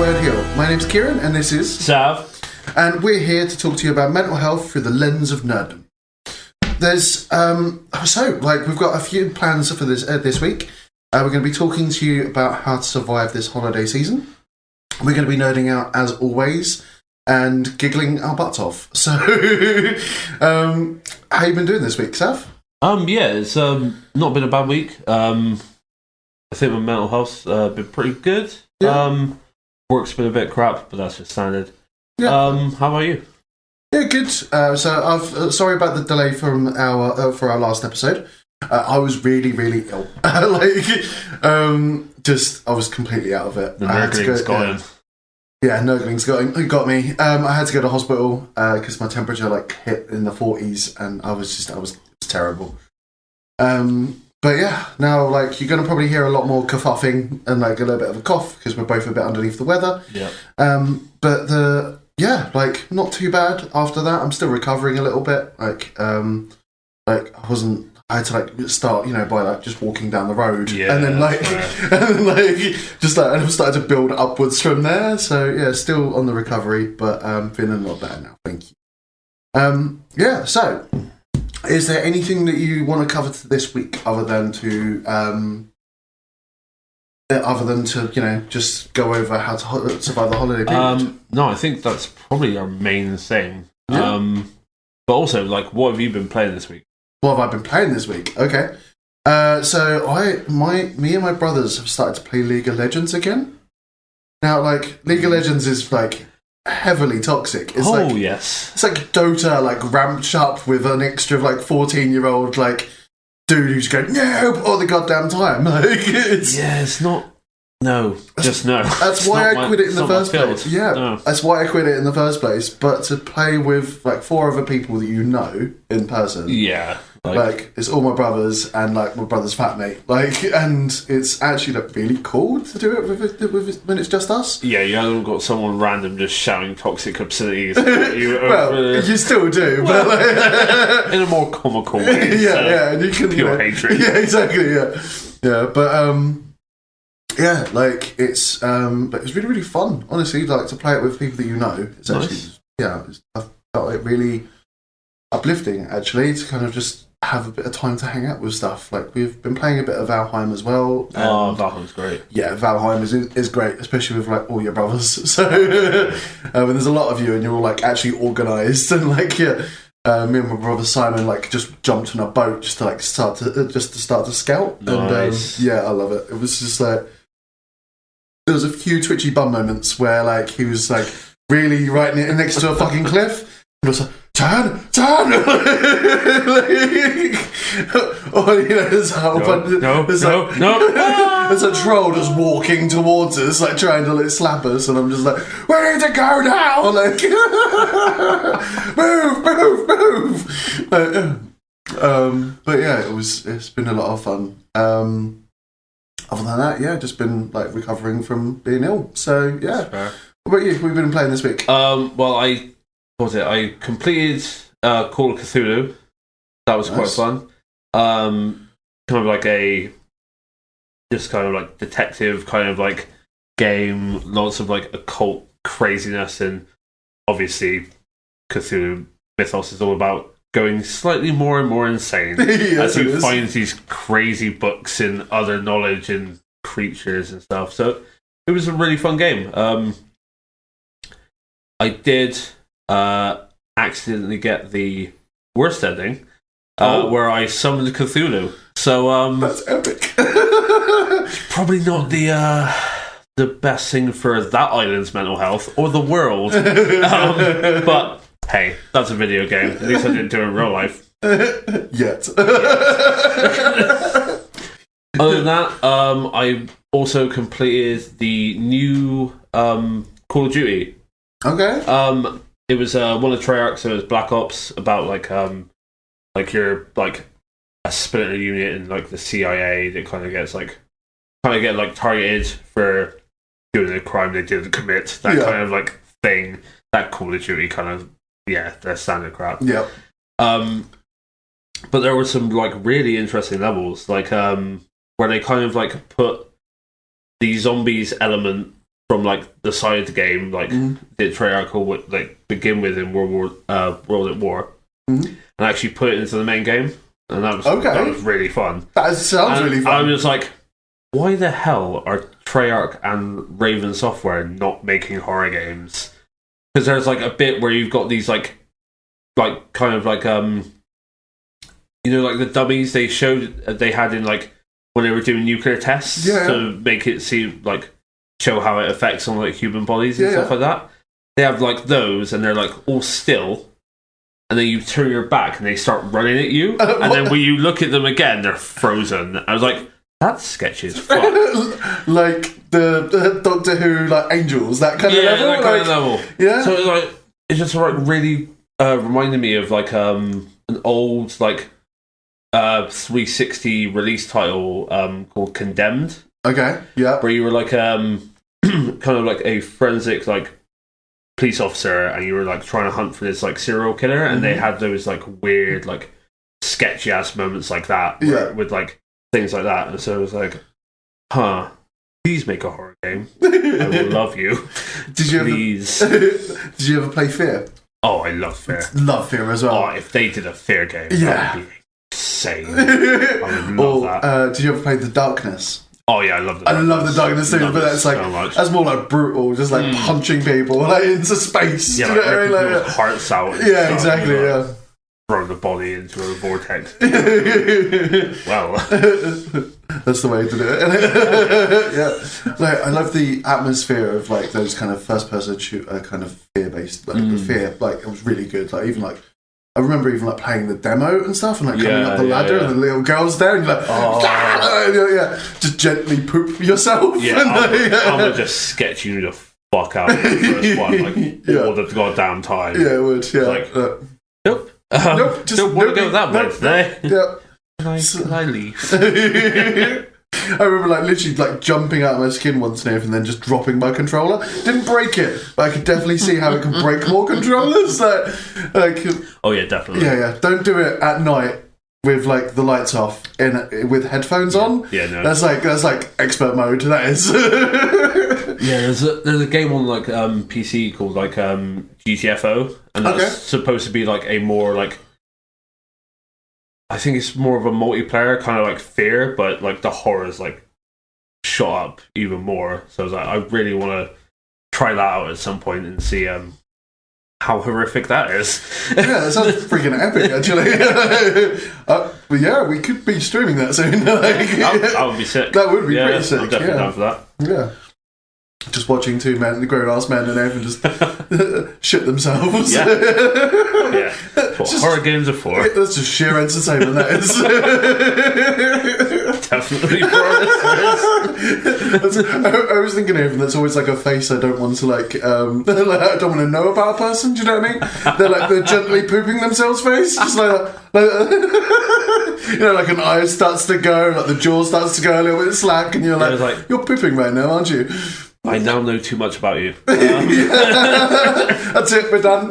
Word Heal. My name's Kieran and this is Sav. And we're here to talk to you about mental health through the lens of nerddom. There's we've got a few plans for this week. We're going to be talking to you about how to survive this holiday season. We're going to be nerding out as always and giggling our butts off. So, how you been doing this week, Sav? It's not been a bad week. I think my mental health's been pretty good. Yeah. Work's been a bit crap, but that's just standard. Yeah. How about you? Yeah, good. So I've sorry about the delay from for our last episode. I was really, really ill. I was completely out of it. The nurgling's got him. Yeah, nurgling's got me. I had to go to hospital because my temperature hit in the 40s, and it was terrible. But yeah, now you're going to probably hear a lot more kerfuffing and a little bit of a cough because we're both a bit underneath the weather. Yeah. But not too bad after that. I'm still recovering a little bit. I had to start, by just walking down the road, and then and I've started to build upwards from there. So yeah, still on the recovery, but feeling a lot better now. Thank you. So is there anything that you want to cover this week other than to just go over how to survive the holiday period? No, I think that's probably our main thing. Yeah. But also, what have you been playing this week? What have I been playing this week? Okay. So me and my brothers have started to play League of Legends again. Now, League of Legends is heavily toxic. It's yes. It's like Dota, ramped up with an extra 14-year-old dude who's going no all the goddamn time. It's not. No, just no. That's why I quit it in the first place. Yeah, no. That's why I quit it in the first place. But to play with 4 other people that you know in person, yeah, it's all my brothers and my brother's fat mate. And it's actually really cool to do it with when it's just us. Yeah, you haven't got someone random just shouting toxic obscenities. You still do, but in a more comical way. Yeah, and you can pure hatred. Yeah, exactly. Yeah, but yeah, it's but it's really, really fun, honestly, to play it with people that you know. It's actually, nice. I felt it really uplifting, actually, to kind of just have a bit of time to hang out with stuff. We've been playing a bit of Valheim as well. Valheim's great. Yeah, Valheim is great, especially with all your brothers. So, and there's a lot of you, and you're all actually organised, and me and my brother Simon just jumped on a boat just to start to scout. Nice. And I love it. It was just there was a few twitchy bum moments where he was really right next to a fucking cliff, and I was like, turn. There's a troll just walking towards us, trying to slap us, and I'm just we need to go now. Move. But yeah, it's been a lot of fun. Other than that, just been recovering from being ill. So yeah. What about you? What have you been playing this week? I completed Call of Cthulhu. That was quite fun. Kind of a detective kind of game. Lots of occult craziness, and obviously Cthulhu mythos is all about going slightly more and more insane as you find these crazy books and other knowledge and creatures and stuff. So it was a really fun game. I did accidentally get the worst ending, where I summoned Cthulhu. So that's epic. Probably not the best thing for that island's mental health or the world, but hey, that's a video game. At least I didn't do it in real life. Yet. Other than that, I also completed the new Call of Duty. Okay. It was one of the Treyarch, so it was Black Ops, about you're a splinter unit in the CIA that kind of get targeted for doing a crime they didn't commit. That kind of thing. That Call of Duty kind of their standard crap. Yep. But there were some really interesting levels, where they kind of put the zombies element from like the side of the game, like the Treyarch would like begin with in World at War, and actually put it into the main game, and that was really fun. That sounds really fun. I was like, why the hell are Treyarch and Raven Software not making horror games? Because there's like a bit where you've got these like kind of like you know, like the dummies they had in like when they were doing nuclear tests to make it seem like show how it affects on like human bodies and stuff like that. They have like those, and they're like all still, and then you turn your back and they start running at you, and then when you look at them again, they're frozen. I was like, that's sketchy as fuck. Like the Doctor Who, like angels, that kind of level. That kind of level. Yeah. So it's just like really reminded me of like an old like 360 release title called Condemned. Okay. Yeah. Where you were like kind of like a forensic like police officer, and you were like trying to hunt for this like serial killer, and they had those like weird like sketchy ass moments like that with like things like that. And so it was like, please make a horror game. I will love you. Please. Did you ever play Fear? Oh, I love Fear. Love Fear as well. Oh, if they did a Fear game, that would be insane. I would love that. Did you ever play The Darkness? Oh yeah, I love the Darkness. I love the Darkness too, but that's like that's more like brutal, just like punching people like into space. Yeah, do you know what I mean? Like hearts out. Yeah, exactly. Yeah. Throw the body into a vortex. Well, that's the way to do it. Yeah, like I love the atmosphere of like those kind of first-person shooter kind of fear-based. Like the Fear, like it was really good. Like even like I remember even like playing the demo and stuff, and like coming up the ladder, and the little girl's there, and you're like, just gently poop yourself. Yeah, I'm gonna just sketch you the fuck out of the first one, like all the goddamn time. Yeah, it would. Yeah, like, nope. Nope, just don't want to go that way today. Yeah. Can I leave? I remember like literally like jumping out of my skin once and everything, then just dropping my controller. Didn't break it, but I could definitely see how it could break more controllers. Like, oh yeah, definitely. Yeah. Don't do it at night with like the lights off with headphones on. Yeah, no. That's like expert mode. That is. Yeah, there's a game on like PC called like GTFO, and that's supposed to be like a more like, I think it's more of a multiplayer kind of like Fear, but like the horror's like shot up even more. So I was like, I really want to try that out at some point and see how horrific that is. Yeah, that sounds freaking epic, actually. But yeah, we could be streaming that soon. That would be sick. That would be pretty sick. I'm definitely down for that. Yeah. Just watching two men, the grown-ass men and everything just shit themselves. Yeah. That's what horror games are for. That's just sheer entertainment, that is. Definitely for I was thinking of everything that's always like a face I don't want to like I don't want to know about a person, do you know what I mean? They're gently pooping themselves face. Just like you know, like an eye starts to go, like the jaw starts to go a little bit slack, and you're like you're pooping right now, aren't you? I now know too much about you. That's it, we're done.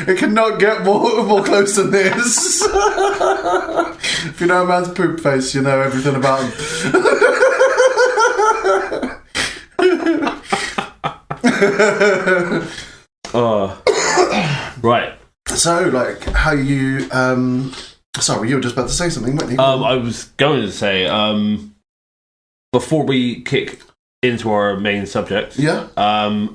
It cannot get more close than this. If you know a man's poop face, you know everything about him. Right. So, like, how you... sorry, you were just about to say something, weren't you? I was going to say... before we kick into our main subject, I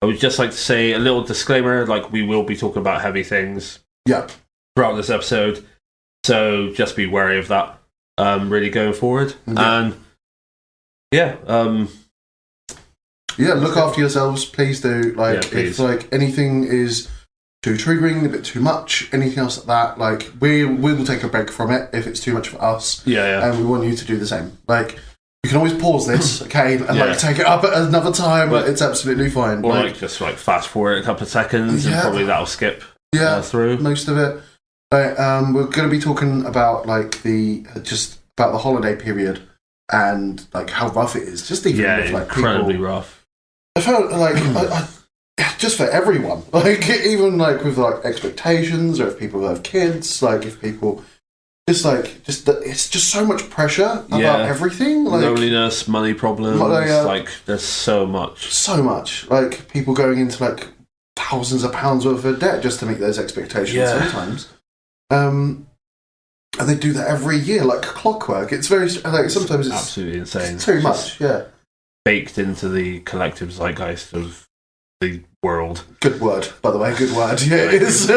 would just like to say a little disclaimer, like we will be talking about heavy things throughout this episode, so just be wary of that really going forward. And look after yourselves, please do. Like please. If like anything is too triggering, a bit too much, anything else like that, like we will take a break from it if it's too much for us. And we want you to do the same. Like, you can always pause this, okay, and like take it up at another time. But it's absolutely fine. Or like just like fast forward a couple of seconds, and probably that'll skip through most of it. We're going to be talking about like about the holiday period and like how rough it is. Just even with like incredibly people, rough. I felt like just for everyone, like even like with like expectations, or if people have kids, like if people it's like it's just so much pressure about everything. Like loneliness, money problems. Like there's so much. Like people going into like thousands of pounds worth of debt just to meet those expectations sometimes. And they do that every year like clockwork. It's very like sometimes it's absolutely insane. It's too much. Yeah, baked into the collective zeitgeist of the world. Good word, by the way. Good word. Yeah, it is.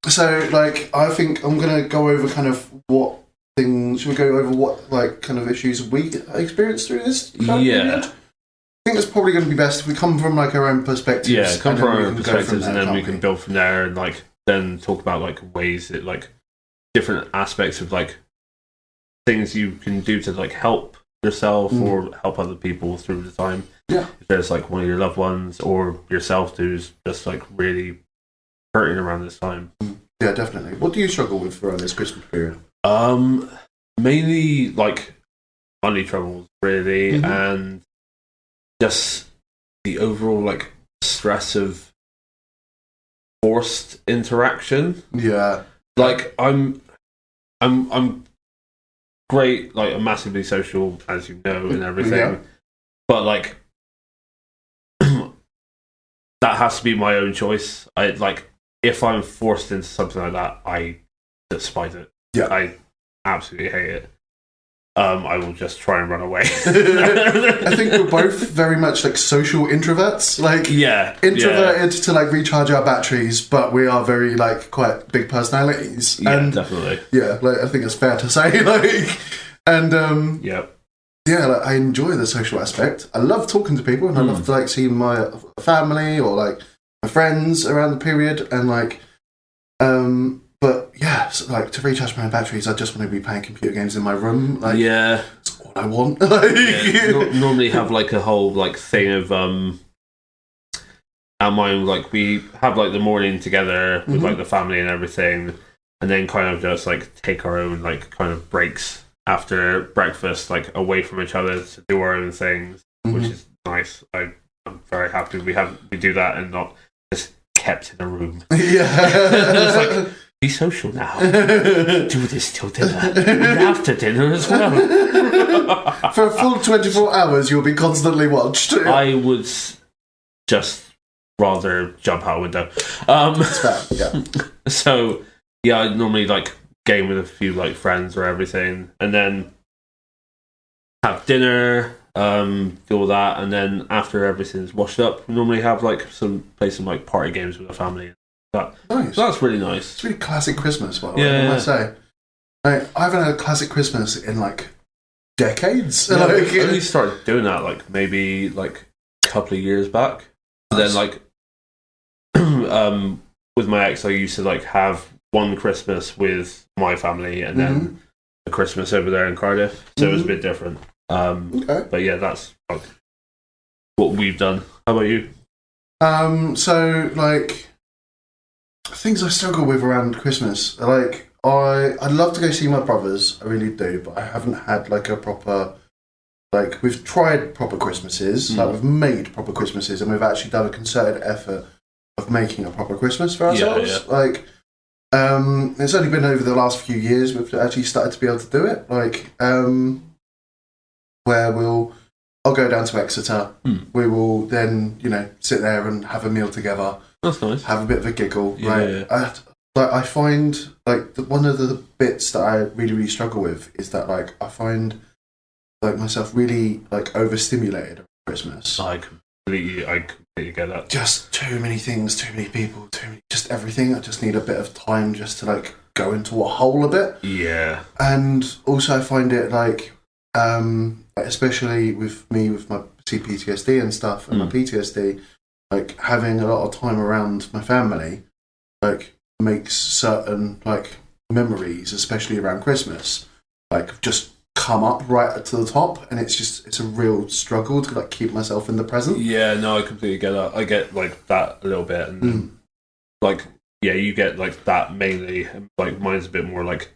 So, like, I think I'm going to go over kind of what things... Should we go over what, like, kind of issues we experienced through this period? I think it's probably going to be best if we come from, like, our own perspectives. Yeah, come from our own perspectives and then we can build from there and, like, then talk about, like, ways that, like, different aspects of, like, things you can do to, like, help yourself or help other people through the time. Yeah. If there's, like, one of your loved ones or yourself who's just, like, really hurting around this time. Yeah, definitely. What do you struggle with around this Christmas period? Mainly like money troubles, really, and just the overall like stress of forced interaction. Yeah, like I'm great, like I'm massively social, as you know, and everything, but like that has to be my own choice. I like. If I'm forced into something like that, I despise it. Yeah. I absolutely hate it. I will just try and run away. I think we're both very much like social introverts. Like, introverted to like recharge our batteries, but we are very like quite big personalities. Yeah, and, definitely. Yeah, like I think it's fair to say. Like, and yeah, like, I enjoy the social aspect. I love talking to people, and I love to like see my family or like my friends around the period, and like but yeah, so, like to recharge my batteries I just want to be playing computer games in my room. Like, that's all I want. Like, normally have like a whole like thing of at mine, like we have like the morning together with like the family and everything, and then kind of just like take our own like kind of breaks after breakfast, like away from each other to do our own things, which is nice. I'm very happy we do that and not just kept in a room. It's like, be social now. Do this till dinner. And after dinner as well. For a full 24 hours, you'll be constantly watched. I would just rather jump out a window. That's fair, yeah. So, yeah, I normally like game with a few like friends or everything, and then have dinner, do all that, and then after everything's washed up, we normally have like play some like party games with the family. Nice. So that's really nice. It's really classic Christmas, by the way, I must say. Like, I haven't had a classic Christmas in like decades. Yeah, like, I only started doing that like maybe like a couple of years back. Nice. And then like with my ex, I used to like have one Christmas with my family and then a Christmas over there in Cardiff. So it was a bit different. But yeah, that's like, what we've done. How about you? So like things I struggle with around Christmas, like I'd love to go see my brothers, I really do, but I haven't had like a proper, like we've tried proper Christmases, like we've made proper Christmases, and we've actually done a concerted effort of making a proper Christmas for ourselves. Like it's only been over the last few years we've actually started to be able to do it. Like where I'll go down to Exeter, we will then, sit there and have a meal together. That's nice. Have a bit of a giggle, right? I find like one of the bits that I really, really struggle with is that like I find like myself really like overstimulated at Christmas. I completely get that. Just too many things, too many people, just everything. I just need a bit of time just to like go into a hole a bit. Yeah. And also I find it like, especially with me with my CPTSD and stuff and my PTSD, like having a lot of time around my family, like makes certain like memories, especially around Christmas, like just come up right to the top, and it's a real struggle to like keep myself in the present. Yeah, no, I completely get that. I get like that a little bit, and like you get like that mainly. Like mine's a bit more like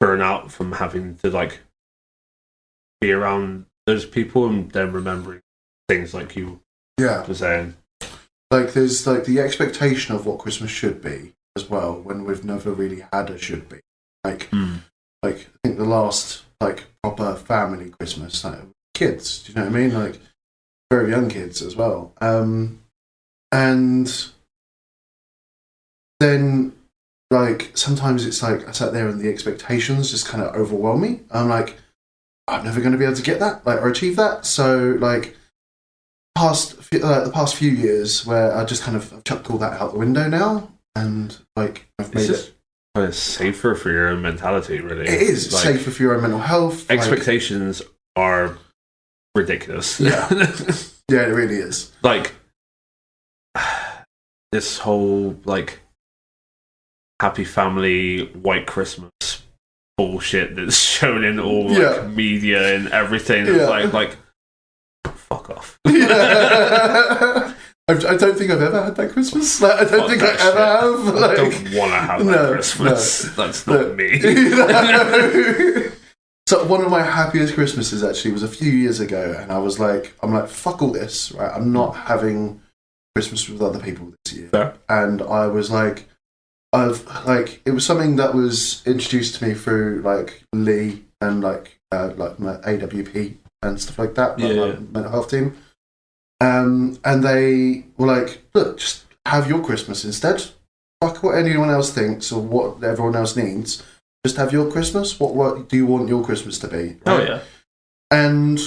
burnout from having to like be around those people and then remembering things like you were saying. Like there's like the expectation of what Christmas should be, as well when we've never really had a should be. Like I think the last like proper family Christmas, like kids, do you know what I mean? Like very young kids as well. And then like sometimes it's like I sat there and the expectations just kind of overwhelm me. I'm like, I'm never going to be able to get that, like, or achieve that. So like the past few years where I just kind of I've chucked all that out the window now, and like I've made it. It's safer for your own mentality, really. It is like, safer for your own mental health. Expectations are ridiculous. Yeah, yeah, it really is. Like this whole like happy family white Christmas bullshit that's shown in all like media and everything. It's like fuck off. Yeah. I don't think I've ever had that Christmas. Like, I don't think I ever have. Like, I don't want to have that Christmas. No, that's not me. So one of my happiest Christmases actually was a few years ago, and I'm like, fuck all this, right? I'm not having Christmas with other people this year. Fair. And I was like, it was something that was introduced to me through like Lee and like my AWP and stuff like that, my mental health team. And they were like, look, just have your Christmas instead. Fuck what anyone else thinks or what everyone else needs. Just have your Christmas. What do you want your Christmas to be? Right? Oh, yeah. And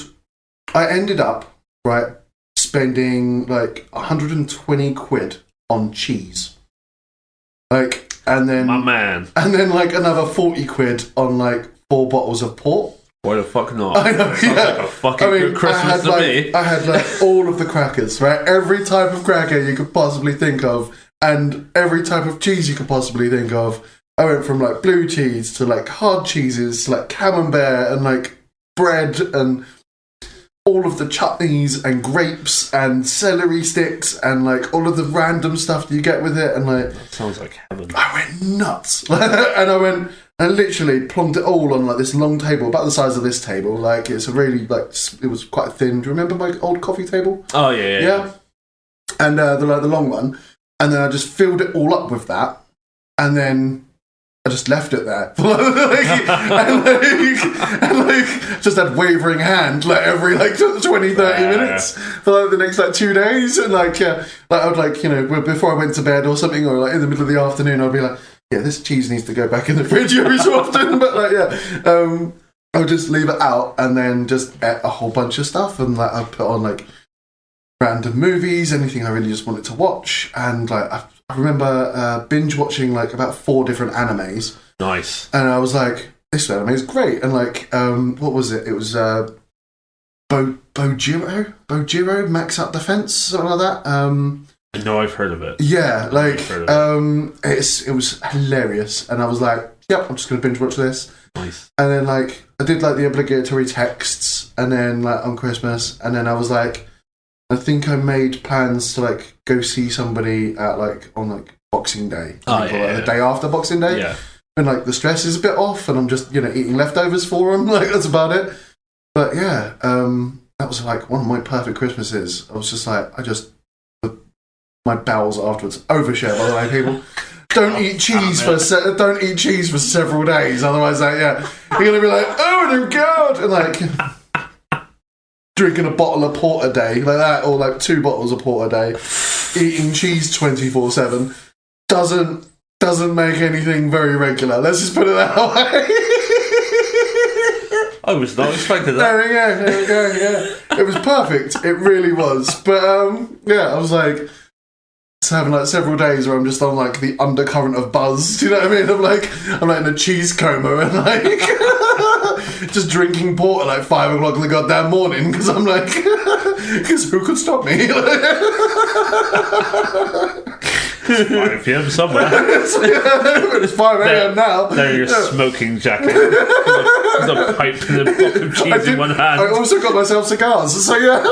I ended up, right, spending like 120 quid on cheese. Like, and then... My man. And then like another 40 quid on like 4 bottles of port. Why the fuck not? I know, Sounds like a fucking good Christmas to me. I had like all of the crackers, right? Every type of cracker you could possibly think of, and every type of cheese you could possibly think of. I went from like blue cheese to like hard cheeses to like camembert and like bread and all of the chutneys and grapes and celery sticks and like all of the random stuff that you get with it. And like, that sounds like heaven. I went nuts. And I literally plonked it all on like this long table, about the size of this table. Like it's a really like it was quite thin. Do you remember my old coffee table? Oh yeah. And the long one, and then I just filled it all up with that, and then I just left it there, and just had wavering hand like every like 20, 30 minutes for like the next like 2 days, and like I would like before I went to bed or something, or like in the middle of the afternoon, I'd be like, yeah, this cheese needs to go back in the fridge every so often, but like I would just leave it out and then just eat a whole bunch of stuff, and like I'd put on like random movies, anything I really just wanted to watch, and like I remember binge watching like about 4 different animes. Nice. And I was like, this anime is great, and like what was it? It was Bojiro Max Up Defense, something like that. No, I've heard of it. Yeah, like it was hilarious, and I was like, yep, I'm just gonna binge watch this. Nice. And then like I did like the obligatory texts, and then like on Christmas, and then I was like, I think I made plans to like go see somebody at like on like Boxing Day, the day after Boxing Day. Yeah. And like the stress is a bit off, and I'm just eating leftovers for them. Like that's about it. But yeah, that was like one of my perfect Christmases. I was just like, my bowels afterwards overshare. By the way, people, don't eat cheese for several days. Otherwise, like you're gonna be like, oh my god, and like drinking a bottle of port a day like that, or like 2 bottles of port a day, eating cheese 24/7 doesn't make anything very regular. Let's just put it that way. I was not expecting that. There we go. Yeah, it was perfect. It really was. But I was like. Having like several days where I'm just on like the undercurrent of buzz, do you know what I mean? I'm like in a cheese coma and like just drinking port at like 5 o'clock in the goddamn morning because I'm like, because who could stop me? It's 5 p.m. somewhere. It's 5 a.m. now. There, your smoking jacket. There's a pipe and a block of cheese in one hand. I also got myself cigars, so yeah.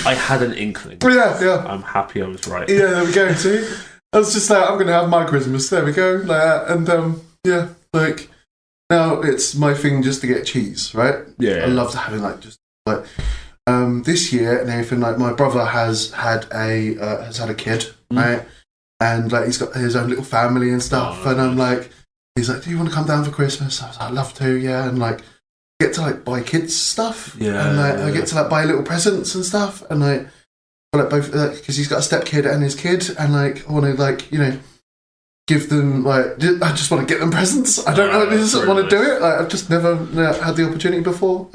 I had an inkling. Yeah. I'm happy I was right. Yeah, there we go. See, I was just like, I'm going to have my Christmas. There we go, like that. And like now it's my thing just to get cheese, right? Yeah. I love having like just like this year and everything, like my brother has had a kid, right? And like he's got his own little family and stuff. And I'm like, he's like, do you want to come down for Christmas? I was like, I'd love to, yeah. And like, get to like buy kids stuff. Yeah. And like, I get to like buy little presents and stuff. And like, both, because he's got a stepkid and his kid. And like, I want to like, give them like, I just want to get them presents. I don't know, I just want to do it. Like, I've just never had the opportunity before.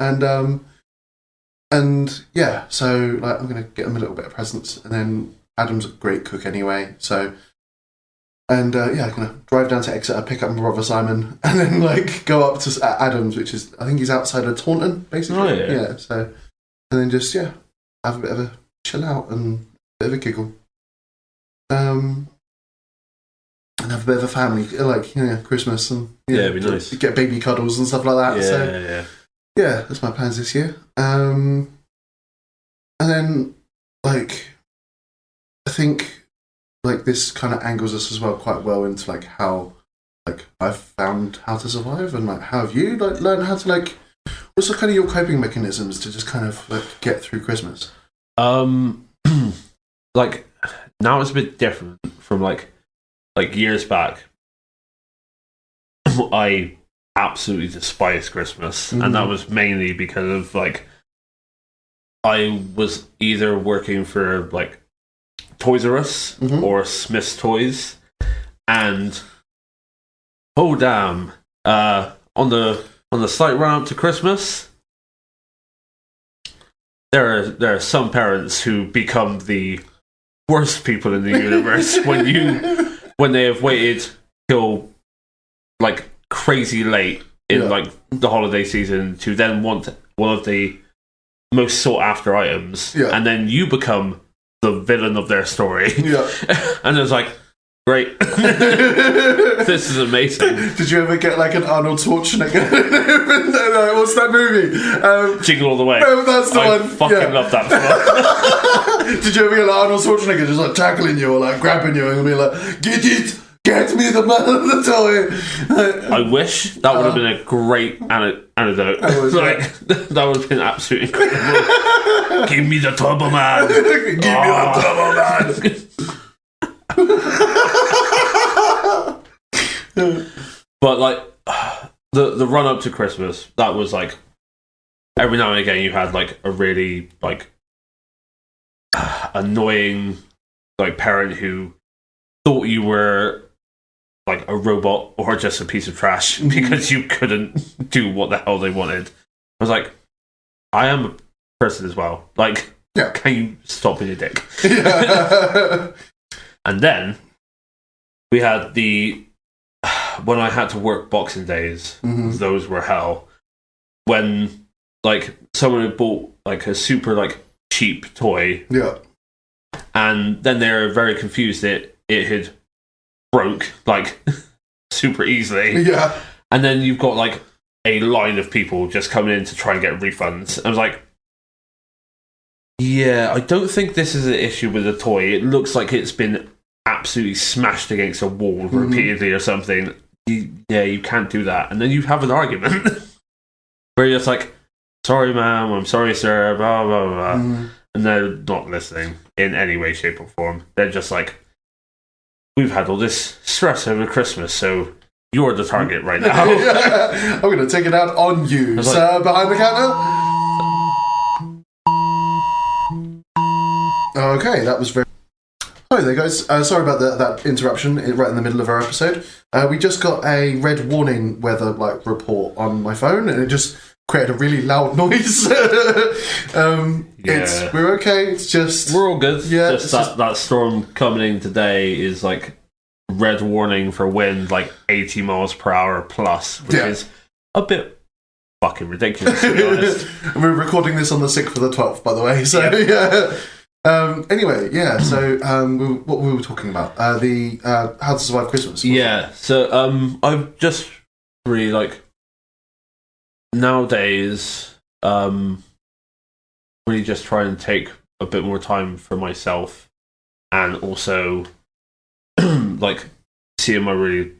And yeah, so like, I'm going to get them a little bit of presents. And then Adam's a great cook anyway, so. And I'm going to drive down to Exeter, pick up my brother Simon, and then like go up to Adam's, which is, I think he's outside of Taunton, basically. Oh, yeah. So, and then just, have a bit of a chill out and a bit of a giggle. And have a bit of a family, like, Christmas and it'd be nice. Get baby cuddles and stuff like that. Yeah, so, yeah, that's my plans this year. And then, like, I think like this kind of angles us as well quite well into like how like I've found how to survive and like how have you like learned how to like what's the kind of your coping mechanisms to just kind of like get through Christmas? Like now it's a bit different from like years back. I absolutely despise Christmas, and that was mainly because of like I was either working for like Toys R Us or Smith's Toys, and oh damn, on the slight run up to Christmas, there are some parents who become the worst people in the universe when they have waited till like crazy late in like the holiday season to then want one of the most sought after items, and then you become the villain of their story. Yeah. And it's like, great. This is amazing. Did you ever get like an Arnold Schwarzenegger? What's that movie? Jingle All the Way. No, that's the one. I fucking love that film. Did you ever get like Arnold Schwarzenegger just like tackling you or like grabbing you and be like, get it! Get me the man of the toy! I wish that would have been a great anecdote. Like, that would have been absolutely incredible. Give me the Turbo Man! Give me the Turbo Man! But like the run up to Christmas, that was like every now and again you had like a really like annoying like parent who thought you were like a robot or just a piece of trash because you couldn't do what the hell they wanted. I was like, I am a person as well. Like, can you stop being a dick? Yeah. And then we had when I had to work Boxing Days, those were hell. When like someone had bought like a super like cheap toy, and then they were very confused that it had broke like super easily. Yeah. And then you've got like a line of people just coming in to try and get refunds. I was like, I don't think this is an issue with the toy. It looks like it's been absolutely smashed against a wall repeatedly or something. You can't do that. And then you have an argument where you're just like, sorry ma'am, I'm sorry sir, blah blah blah. And they're not listening in any way, shape or form. They're just like, we've had all this stress over Christmas, so you're the target right now. I'm going to take it out on you, sir, like, behind the counter. Okay, that was very... Hi there, guys. Sorry about that interruption right in the middle of our episode. We just got a red warning weather report on my phone, and it just created a really loud noise. We're okay. It's just we're all good. Yeah, just that storm coming in today is like red warning for wind like 80 miles per hour plus, which is a bit fucking ridiculous, to be honest. We're recording this on the 6th of the 12th, by the way. So anyway, so what we were talking about, the how to survive Christmas. So I've just really like nowadays really just try and take a bit more time for myself, and also like seeing my really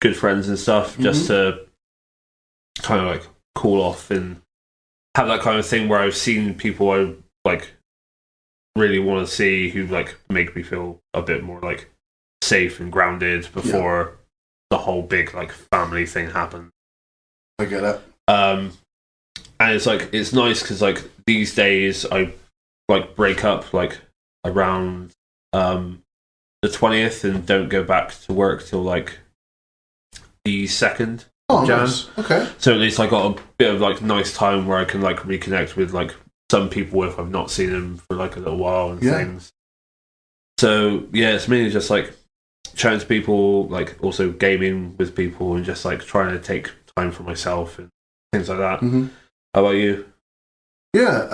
good friends and stuff, just to kind of like cool off and have that kind of thing where I've seen people I like really want to see who like make me feel a bit more like safe and grounded before the whole big like family thing happens. I get it. And it's like it's nice because like these days I like break up like around the 20th and don't go back to work till like the 2nd of Jan. Nice. Okay. So at least I got a bit of like nice time where I can like reconnect with like some people if I've not seen them for like a little while and things. So yeah, it's mainly just like chatting to people, like also gaming with people and just like trying to take time for myself and things like that. Mm-hmm. How about you? Yeah,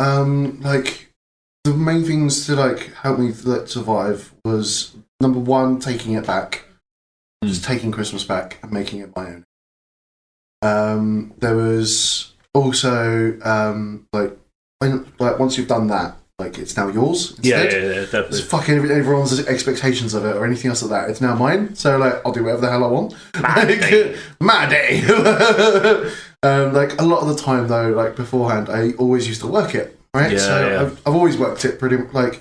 like the main things to like help me like, survive was number one, taking it back, just taking Christmas back and making it my own. There was also like once you've done that, like it's now yours instead. Yeah, definitely. It's fucking everyone's expectations of it or anything else like that. It's now mine, so like I'll do whatever the hell I want. My day. Like a lot of the time though, like beforehand, I always used to work it. Right, I've always worked it pretty like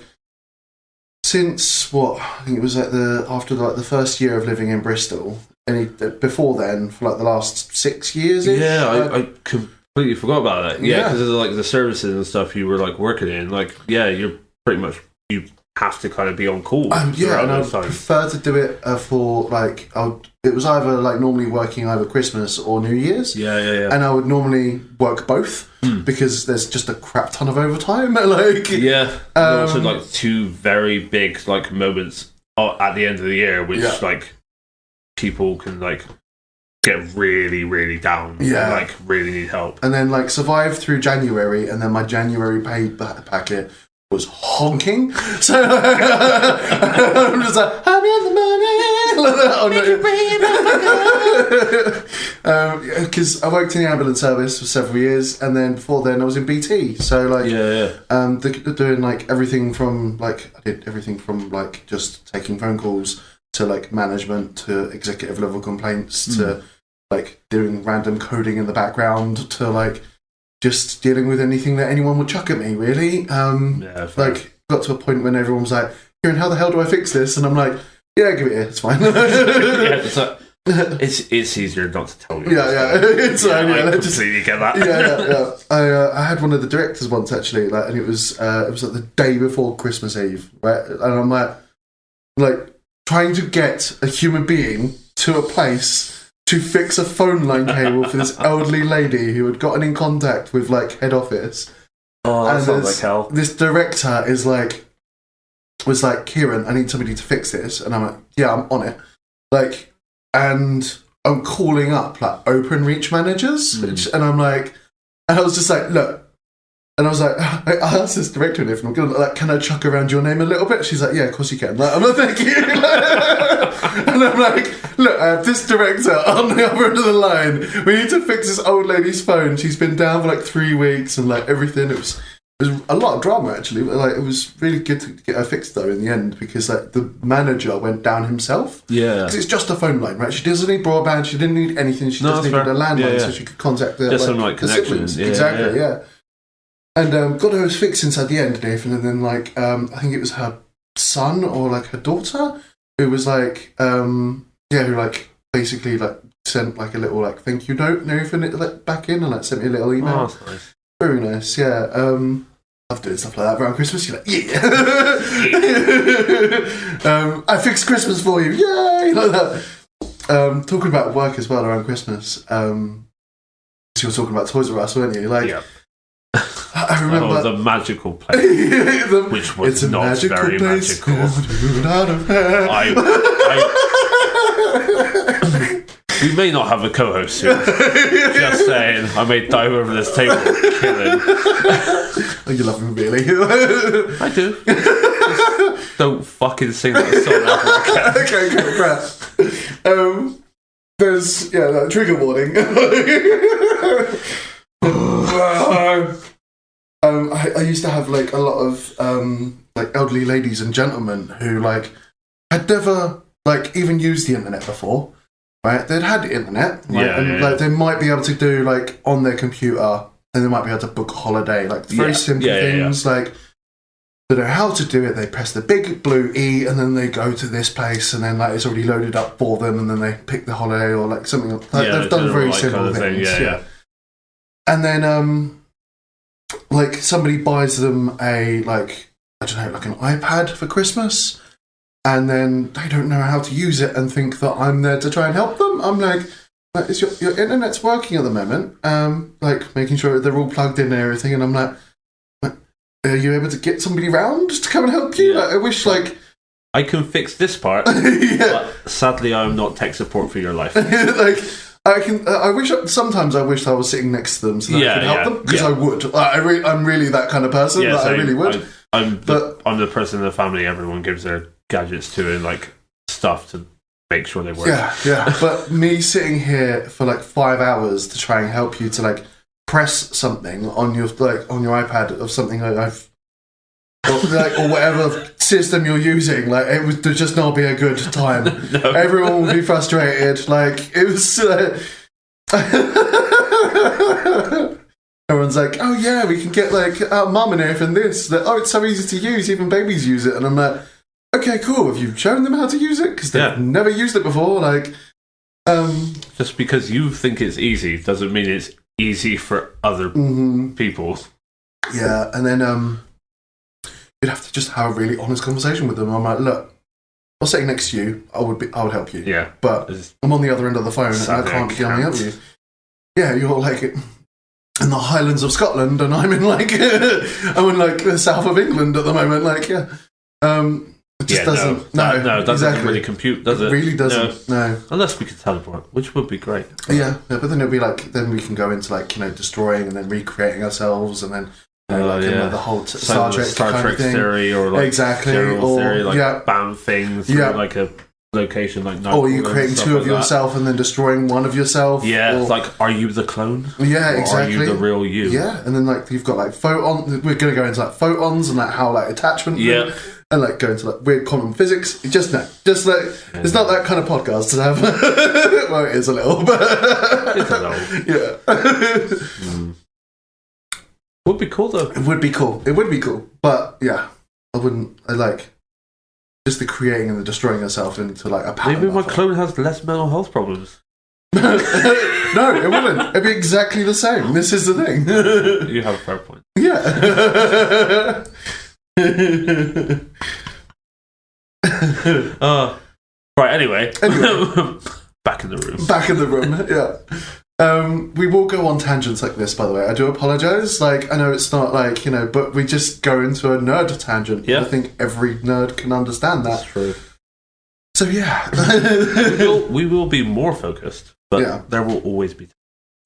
since I think it was like after like the first year of living in Bristol, and before then for like the last 6 years. Yeah, I completely forgot about that. Yeah, because of like the services and stuff you were like working in. Like, yeah, you're pretty much you have to kind of be on call. Yeah, and I prefer to do it for like it was either like normally working either Christmas or New Year's. Yeah. And I would normally work both because there's just a crap ton of overtime. Like also like two very big like moments at the end of the year, which like people can like get really, really down. And, like really need help. And then like survive through January, and then my January paid packet was honking. So I'm just like, I'm in the money. Because I worked in the ambulance service for several years, and then before then I was in BT. So like, doing like everything from like I did everything from like just taking phone calls to like management to executive level complaints to like doing random coding in the background to like just dealing with anything that anyone would chuck at me, really. Like, got to a point when everyone was like, Kieran, how the hell do I fix this? And I'm like, yeah, give it here, it's fine. It's easier not to tell you. It's fine. I completely get that. I had one of the directors once, actually, like, and it was like the day before Christmas Eve, right? And I'm like trying to get a human being to a place to fix a phone line cable for this elderly lady who had gotten in contact with like head office. Oh, that sounds like hell. This director was like, Kieran, I need somebody to fix this, and I'm like, yeah, I'm on it. Like, and I'm calling up like OpenReach managers, and I'm like, and I was just like, look. And I was like, I asked this director if I'm gonna like, can I chuck around your name a little bit? She's like, yeah, of course you can. Like, I'm like, thank you. And I'm like, look, I have this director on the other end of the line. We need to fix this old lady's phone. She's been down for like 3 weeks and like everything. It was a lot of drama actually. But, like, it was really good to get her fixed though in the end because like the manager went down himself. Yeah, because it's just a phone line, right? She doesn't need broadband. She didn't need anything. She just needed a landline so she could contact the just some like connections. Exactly. Yeah. And got her fixed inside the end, Dave, and then like I think it was her son or like her daughter who was like who like basically like sent like a little like thank you note and everything like back in and like sent me a little email. Oh, that's nice. Very nice, yeah. Love doing stuff like that around Christmas. You're like, yeah. I fixed Christmas for you, yay! Like that. Talking about work as well around Christmas. You were talking about Toys R Us, weren't you? Like. Yeah. I remember the magical place, which was it's a not magical very place magical. Out of hell. We may not have a co-host soon. Just saying, I may dive over this table, killing. Oh, you love him, really? I do. Just don't fucking sing that song ever again. Okay, crap. There's that trigger warning. I used to have like a lot of like elderly ladies and gentlemen who like had never like even used the internet before, right? They'd had the internet, like, like they might be able to do like on their computer and they might be able to book a holiday, like very simple things, like they know how to do it. They press the big blue E, and then they go to this place, and then like it's already loaded up for them, and then they pick the holiday or like something. Like they've done very simple things. And then like somebody buys them a like I don't know, like an iPad for Christmas, and then they don't know how to use it and think that I'm there to try and help them. I'm like, is your internet's working at the moment? Like making sure they're all plugged in and everything, and I'm like, are you able to get somebody round to come and help you? Like, I wish like I can fix this part, but sadly I'm not tech support for your life. Like I wish sometimes I wished I was sitting next to them so that I could help them, because I would. Like, I'm really that kind of person. Yeah, I really would. I'm the person in the family everyone gives their gadgets to and like stuff to make sure they work. Yeah. But me sitting here for like 5 hours to try and help you to like press something on your iPad of something I've or whatever system you're using, like it would just not be a good time. No. Everyone would be frustrated. Like it was. Everyone's like, oh yeah, we can get like our mum and if and this. Oh, it's so easy to use. Even babies use it. And I'm like, okay, cool. Have you shown them how to use it? Because they've never used it before. Like, just because you think it's easy doesn't mean it's easy for other people. Yeah, and then you'd have to just have a really honest conversation with them. I'm like, look, I'm sitting next to you. I would help you. Yeah, but I'm on the other end of the phone and I can't help you. Yeah, you're like in the Highlands of Scotland, and I'm in like the south of England at the moment. Like, it just doesn't. No, that doesn't really compute, does it? It really doesn't. No. Unless we could teleport, which would be great. Yeah, but then it'll be like then we can go into like destroying and then recreating ourselves, and then the whole Star Trek kind of thing. Theory or like general theory, like ban things, like a location like night. Or you creating two of yourself and then destroying one of yourself. Yeah, it's like, are you the clone? Yeah, exactly. Or are you the real you? Yeah, and then like you've got like photon. We're going to go into like photons and like how like attachment. Yeah. And like go into like weird quantum physics. Just like it's not that kind of podcast to have. Well, it is a little, but it's a little. Would be cool though. It would be cool. But yeah, I wouldn't. I like just the creating and the destroying yourself into like a pattern. Maybe my clone has less mental health problems. No, it wouldn't. It'd be exactly the same. This is the thing. You have a fair point. Yeah. Right, anyway. Back in the room. Yeah. We will go on tangents like this, by the way. I do apologise. Like, I know it's not like, but we just go into a nerd tangent. Yeah. I think every nerd can understand that. That's true. So, yeah. we will be more focused, but there will always be.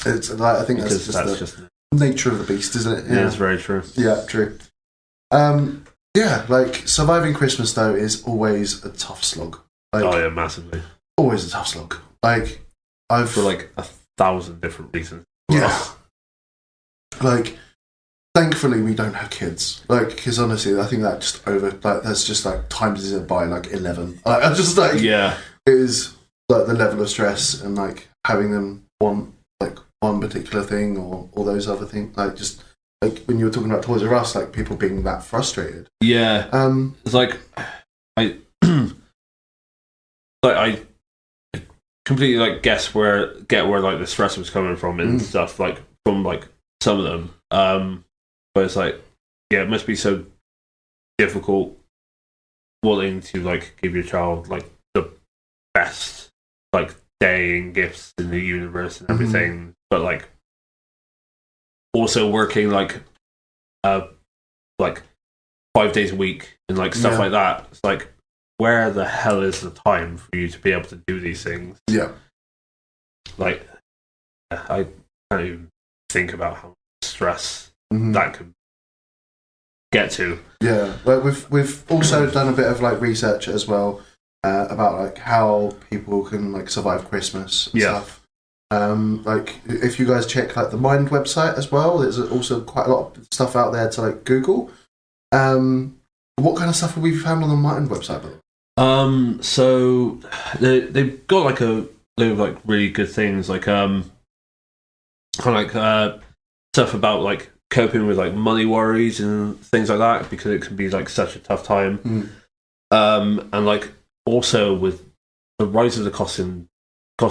It's like, I think that's just the nature of the beast, isn't it? Yeah, it's very true. Yeah, true. Like, surviving Christmas, though, is always a tough slog. Like, massively. Always a tough slog. Like, for like 1,000 different reasons. Yeah. Like, thankfully we don't have kids. Like, because honestly, I think that just that's just like times it by like 11. I just like, it is like the level of stress and like having them want like one particular thing or all those other things. Like, just like when you were talking about Toys R Us, like people being that frustrated. Yeah. It's like, I completely like get where like the stress was coming from and stuff, like from like some of them. But it's like, it must be so difficult wanting to like give your child like the best like day and gifts in the universe and everything, but like also working like 5 days a week and like stuff like that. It's like, where the hell is the time for you to be able to do these things? Yeah. Like, I can't even think about how much stress that could get to. Yeah, like we've also done a bit of like research as well about like how people can like survive Christmas and stuff. Like if you guys check like the Mind website as well, there's also quite a lot of stuff out there to like Google. What kind of stuff have we found on the Mind website? So they've got like a load of like really good things, like kind of like some stuff about like coping with like money worries and things like that, because it can be like such a tough time. And like also with the rise of the cost of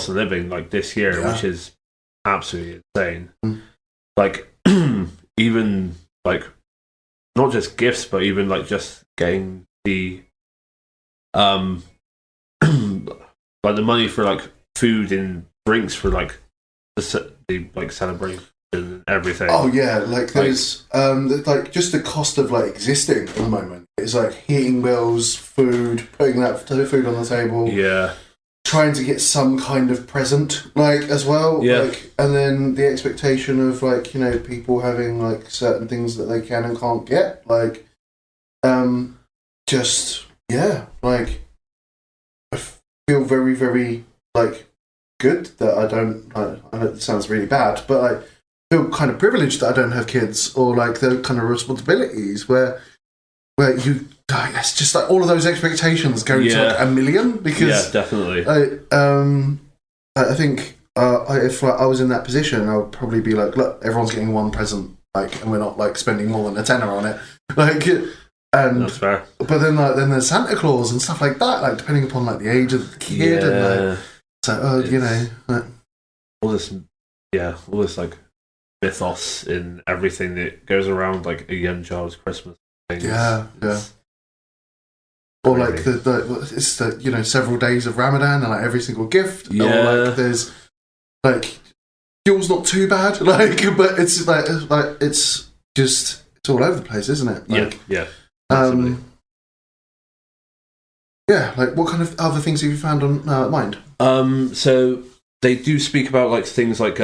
living like this year, which is absolutely insane. Like even like not just gifts, but even like just getting the like the money for like food and drinks for like the like celebration and everything. Oh yeah, like there's like just the cost of like existing at the moment. It's like heating bills, food, putting that food on the table. Yeah. Trying to get some kind of present, like, as well. Yeah. Like, and then the expectation of, like, you know, people having, like, certain things that they can and can't get. Like, just, yeah, like, I feel very, very, like, good that I know it sounds really bad, but I feel kind of privileged that I don't have kids or, like, the kind of responsibilities where you, it's just like all of those expectations go to like a million, because definitely. I think if I was in that position, I would probably be like, look, everyone's getting one present, like, and we're not like spending more than a tenner on it, like, and that's fair. But then there's Santa Claus and stuff like that, like depending upon like the age of the kid, and like, so you know, like, all this like mythos in everything that goes around like a young child's Christmas. Yeah. Or like it's the, you know, several days of Ramadan and like every single gift. Yeah. Or like there's like fuel's not too bad, like, but it's like it's just it's all over the place, isn't it? Like, yeah. Yeah, like what kind of other things have you found on Mind? So they do speak about like things like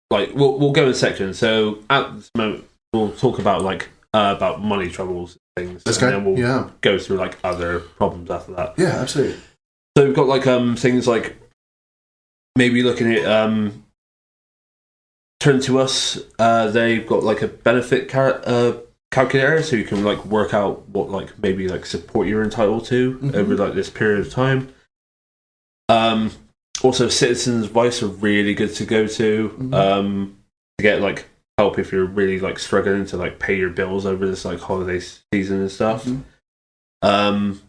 we'll go in sections. So at this moment we'll talk about like about money troubles and things. Let's go. And then we'll go through like other problems after that. Yeah, absolutely. So we've got like things like maybe looking at Turn to Us. They've got like a benefit calculator, so you can like work out what like maybe like support you're entitled to over like this period of time. Also, Citizens Advice are really good to go to get like help if you're really like struggling to like pay your bills over this like holiday season and stuff. Then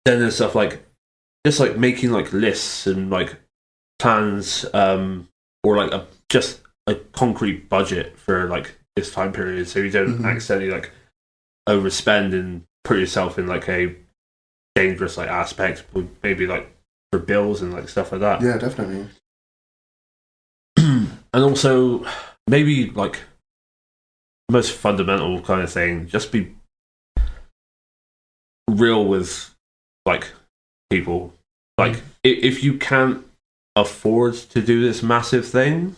there's stuff like just like making like lists and like plans, or like just a concrete budget for like this time period, so you don't accidentally like overspend and put yourself in like a dangerous like aspect, maybe like for bills and like stuff like that. Yeah, definitely. And also maybe like the most fundamental kind of thing, just be real with like people. Like if you can't afford to do this massive thing,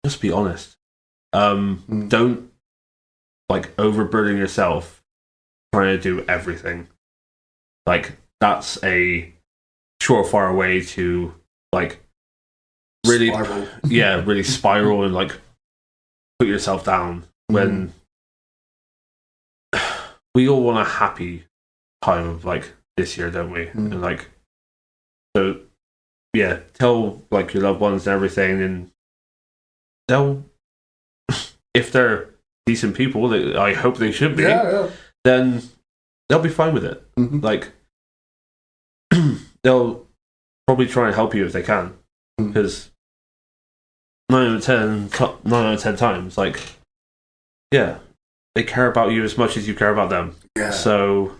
just be honest. Don't like overburden yourself trying to do everything. Like that's a surefire way to like really spiral. Really spiral and like put yourself down when we all want a happy time of like this year, don't we? And like, so tell like your loved ones and everything, and they'll, if they're decent people, that I hope they should be, then they'll be fine with it. Like they'll probably try and help you if they can, because 9 out of 10 times, like, they care about you as much as you care about them. So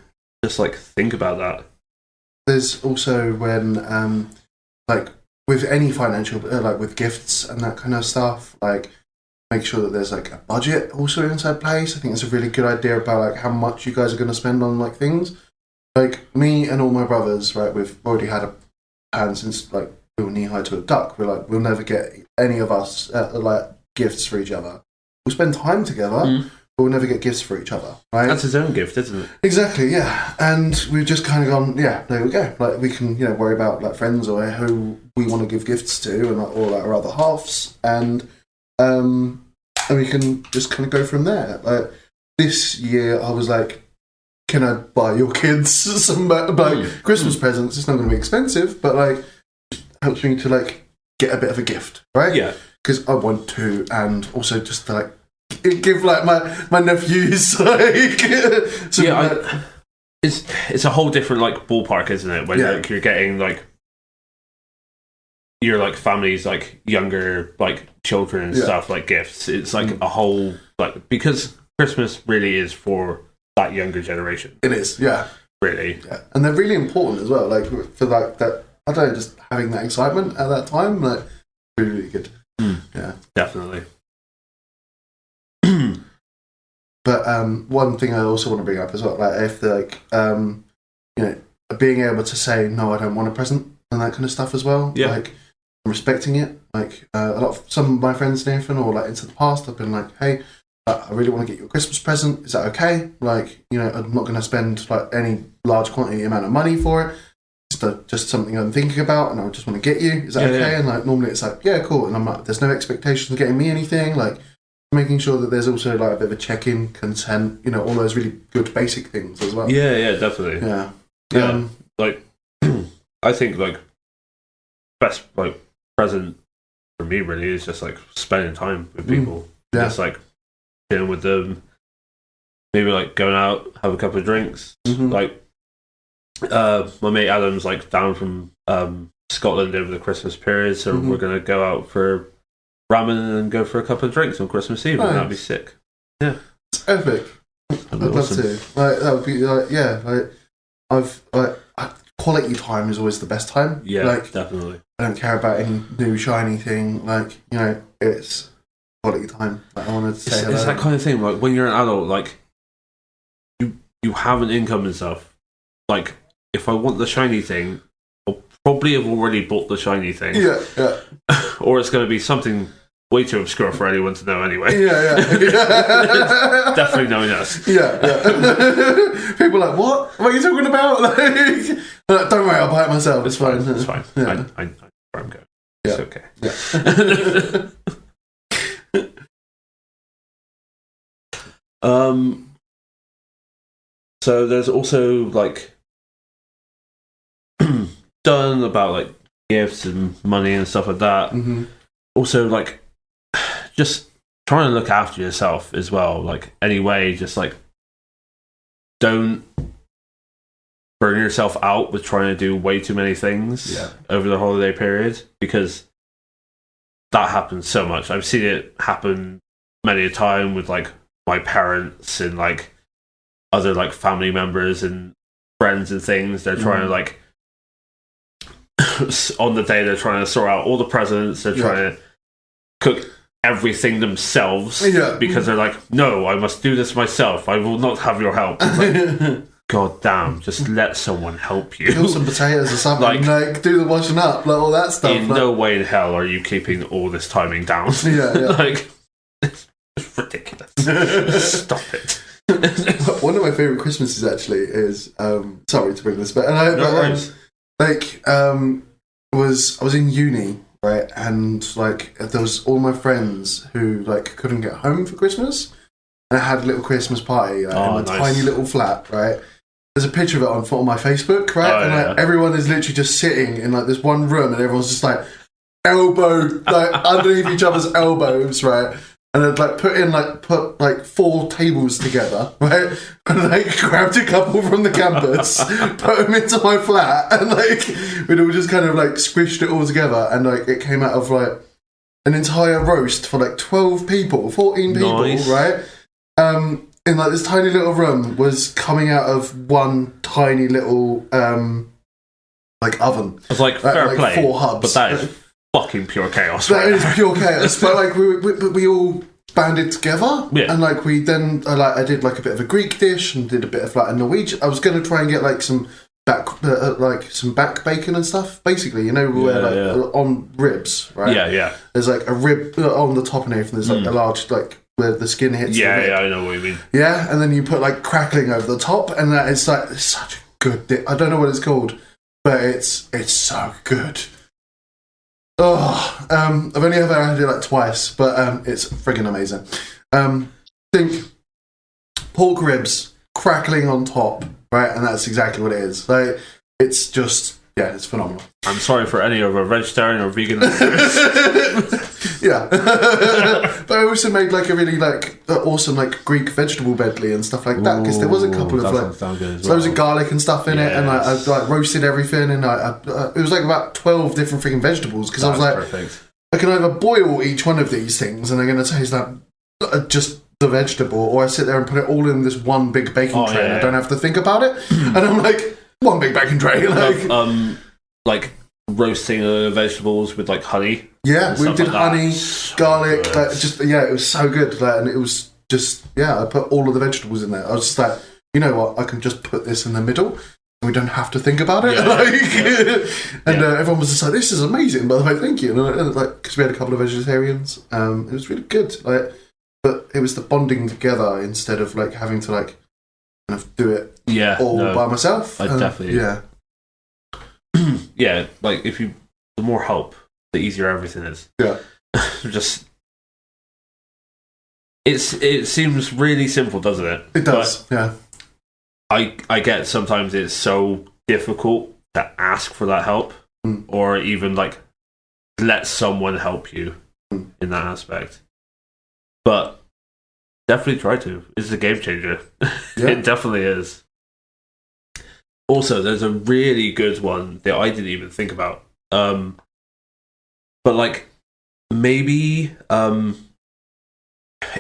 just like think about that. There's also when like with any financial like with gifts and that kind of stuff, like make sure that there's like a budget also inside place. I think it's a really good idea about like how much you guys are going to spend on like things. Like me and all my brothers, right, we've already had a plan since like we were knee high to a duck. We're like, we'll never get any of us like gifts for each other. We'll spend time together, but we'll never get gifts for each other, right? That's his own gift, isn't it? Exactly, yeah. And we've just kind of gone, there we go. Like we can, you know, worry about like friends or who we want to give gifts to, and like, all like, our other halves, and we can just kind of go from there. Like this year, I was like, can I buy your kids some like Christmas presents? It's not going to be expensive, but like helps me to like get a bit of a gift, right? Yeah. because I want to, and also just to, like, give like my nephews like some, it's a whole different like ballpark, isn't it? When like, you're getting like your like family's like younger like children and stuff like gifts. It's like a whole like, because Christmas really is for that younger generation. It is, really, and they're really important as well. Like for like that, I don't know, just having that excitement at that time, like really, really good. Yeah, definitely. But one thing I also want to bring up as well, like if they're like, you know, being able to say no, I don't want a present and that kind of stuff as well. Yeah. Like respecting it. Like some of my friends, Nathan, or like into the past, I've been like, hey, I really want to get you a Christmas present. Is that okay? Like, you know, I'm not going to spend like any large quantity amount of money for it. Just something I'm thinking about, and I just want to get you. Is that okay? Yeah. And like normally it's like, yeah, cool. And I'm like, there's no expectation of getting me anything. Like making sure that there's also like a bit of a check-in, consent, you know, all those really good basic things as well. Yeah, definitely. Yeah. Like I think like best like present for me really is just like spending time with people. Just like chilling with them, maybe like going out, have a couple of drinks. Like my mate Adam's like down from Scotland over the Christmas period, so we're gonna go out for ramen and go for a couple of drinks on Christmas Eve, and that'd be sick. Yeah, it's epic. I'd love to. Like that would be like, yeah, like I've like quality time is always the best time. Yeah, like definitely. I don't care about any new shiny thing. Like, you know, it's quality time. Like, I wanted to say hello. It's that kind of thing. Like when you're an adult, like you have an income and stuff. Like if I want the shiny thing, I'll probably have already bought the shiny thing. Yeah. Or it's going to be something way too obscure for anyone to know anyway. Yeah. Definitely knowing us. Yeah. People are like, what are you talking about? Like, don't worry, I'll buy it myself. It's fine. It's fine. Yeah. I know where I'm going. Yeah. It's okay. Yeah. So there's also like done about like gifts and money and stuff like that. Also like just trying to look after yourself as well. Like anyway, just like don't burn yourself out with trying to do way too many things over the holiday period, because that happens so much. I've seen it happen many a time with like my parents and like other like family members and friends and things. They're trying to like on the day they're trying to sort out all the presents. They're trying to cook everything themselves because they're like, no, I must do this myself. I will not have your help. Like, God damn, just let someone help you. Kill some potatoes or something. Like do the washing up, like all that stuff. In no way in hell are you keeping all this timing down. Like it's ridiculous. Stop it. One of my favourite Christmases actually is sorry to bring this back, I was in uni, right, and like there was all my friends who like couldn't get home for Christmas, and I had a little Christmas party in my tiny little flat, right. There's a picture of it on my Facebook, right, and like everyone is literally just sitting in like this one room, and everyone's just like elbow like underneath each other's elbows, right. And I'd like put 4 tables together, right? And like grabbed a couple from the campus, put them into my flat, and like we'd all just kind of like squished it all together, and like it came out of like an entire roast for like 12 people, 14 people, right? In like this tiny little room was coming out of one tiny little like oven. It's like fair like play, 4 hubs. but that is fucking pure chaos. That is pure chaos. But like we all banded together, and like we then I did like a bit of a Greek dish and did a bit of like a Norwegian. I was going to try and get like some back bacon and stuff. Basically, you know, where on ribs, right? Yeah. There's like a rib on the top and everything. There's like a large like where the skin hits. Yeah, I know what you mean. Yeah, and then you put like crackling over the top, and that is like it's such a good dish. I don't know what it's called, but it's so good. Oh, I've only ever had it like twice, but it's friggin' amazing. Think pork ribs crackling on top, right? And that's exactly what it is. Like it's just Yeah, it's phenomenal. I'm sorry for any of our vegetarian or vegan listeners. Yeah. But I also made like a really like awesome like Greek vegetable medley and stuff like that, because there was a couple of like loads of garlic and stuff in it, and I like roasted everything, and it was like about 12 different freaking vegetables, because I was like, perfect. I can either boil each one of these things and they're going to taste like just the vegetable, or I sit there and put it all in this one big baking tray and I don't have to think about it. And I'm like, one big baking tray. Like roasting the vegetables with like honey. Yeah, we did like honey, garlic, it was so good. Like, and it was just, I put all of the vegetables in there. I was just like, you know what, I can just put this in the middle. We don't have to think about it. Everyone was just like, this is amazing, by the way, thank you. And like, because we had a couple of vegetarians, it was really good. Like, but it was the bonding together instead of like having to like kind of do it by myself. I definitely. Yeah, like the more help, the easier everything is. Yeah. Just it seems really simple, doesn't it? It does. But I get sometimes it's so difficult to ask for that help, or even like let someone help you in that aspect. But definitely try to. It's a game changer. Yeah. It definitely is. Also, there's a really good one that I didn't even think about. But like maybe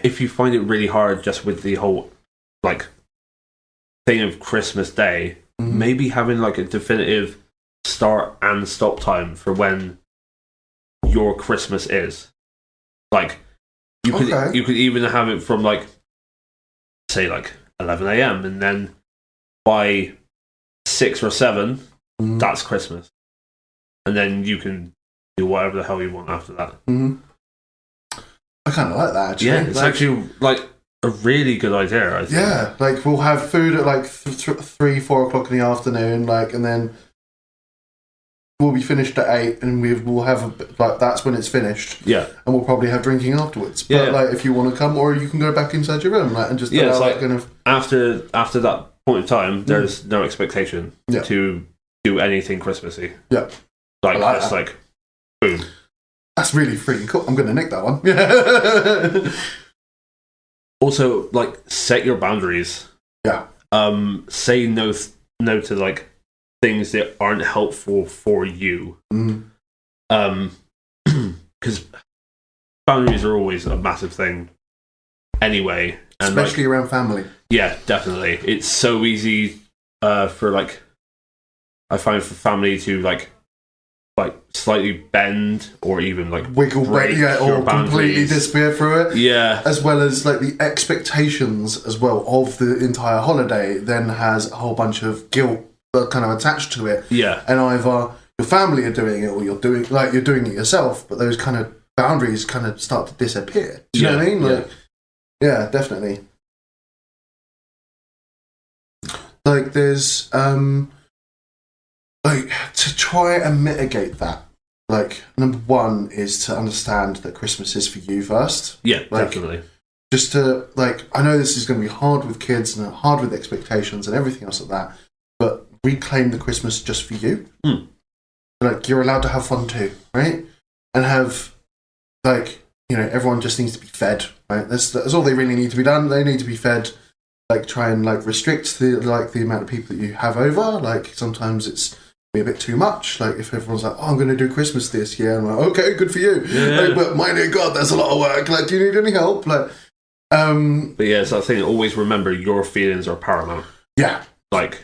if you find it really hard just with the whole like thing of Christmas Day, maybe having like a definitive start and stop time for when your Christmas is. Like you could even have it from like say like 11 a.m. and then by 6 or 7 that's Christmas, and then you can do whatever the hell you want after that. I kind of like that, actually. Yeah, it's actually like a really good idea, I think. Yeah, like we'll have food at like 3, 4 o'clock in the afternoon, like, and then we'll be finished at 8, and we'll have like that's when it's finished. Yeah, and we'll probably have drinking afterwards. But like, if you want to come, or you can go back inside your room, like, and just it's like kind of after that point of time, there's no expectation to do anything Christmassy. Yeah, like that's that. Like boom. That's really freaking cool. I'm going to nick that one. Yeah. Also, like, set your boundaries. Yeah. Say no to like things that aren't helpful for you. Because boundaries are always a massive thing. Anyway, and especially around family. Yeah, definitely. It's so easy for like I find for family to like slightly bend or even like wiggle break, or completely disappear through it. Yeah. As well as like the expectations as well of the entire holiday then has a whole bunch of guilt kind of attached to it. Yeah. And either your family are doing it or you're doing it yourself, but those kind of boundaries kind of start to disappear. Do you know what I mean? Like, yeah, definitely. Like there's like to try and mitigate that, like number one is to understand that Christmas is for you first. Yeah, like, definitely. Just to like, I know this is going to be hard with kids and hard with expectations and everything else like that, but reclaim the Christmas just for you. Like you're allowed to have fun too, right? And have like, you know, everyone just needs to be fed, right? That's all they really need to be done. They need to be fed. Like try and like restrict the amount of people that you have over. Like sometimes it's be a bit too much. Like if everyone's like, oh, I'm going to do Christmas this year, I'm like, okay, good for you. Yeah. Like, but my dear God, that's a lot of work. Like, do you need any help? Like, but yeah, it's that thing. Always remember your feelings are paramount. Yeah, like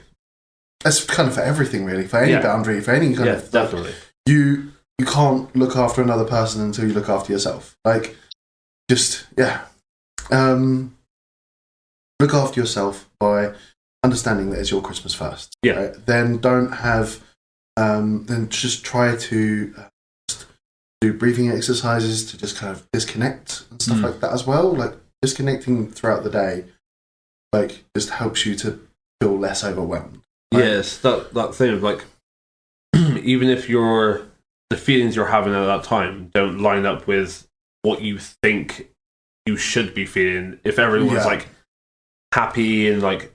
that's kind of for everything, really. For any boundary, for any kind of definitely. You can't look after another person until you look after yourself. Like, just look after yourself by understanding that it's your Christmas first. Yeah. Right? Then don't have. Then just try to just do breathing exercises to just kind of disconnect and stuff like that as well. Like disconnecting throughout the day, like just helps you to feel less overwhelmed. Right? Yes, that thing of like, even if the feelings you're having at that time don't line up with what you think you should be feeling. If everyone's like happy and like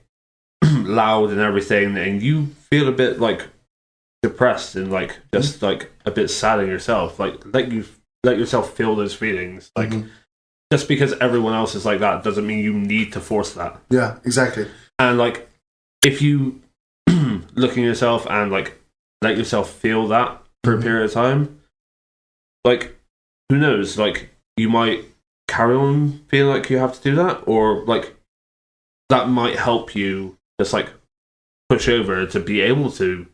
loud and everything, and you feel a bit like depressed and like just like a bit sad in yourself, like let yourself feel those feelings. Like just because everyone else is like that doesn't mean you need to force that. Yeah, exactly. And like if you look at yourself and like let yourself feel that for a period of time, like who knows, like you might carry on feeling like you have to do that, or like that might help you just like push over to be able to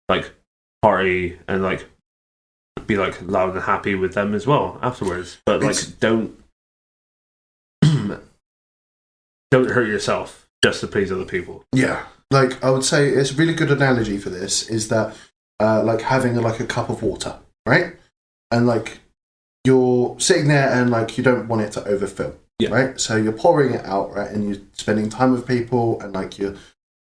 like party and like be like loud and happy with them as well afterwards. But like don't hurt yourself just to please other people. Yeah, like I would say it's a really good analogy for this is that like having like a cup of water, right? And like you're sitting there and like you don't want it to overfill, right? So you're pouring it out, right? And you're spending time with people and like your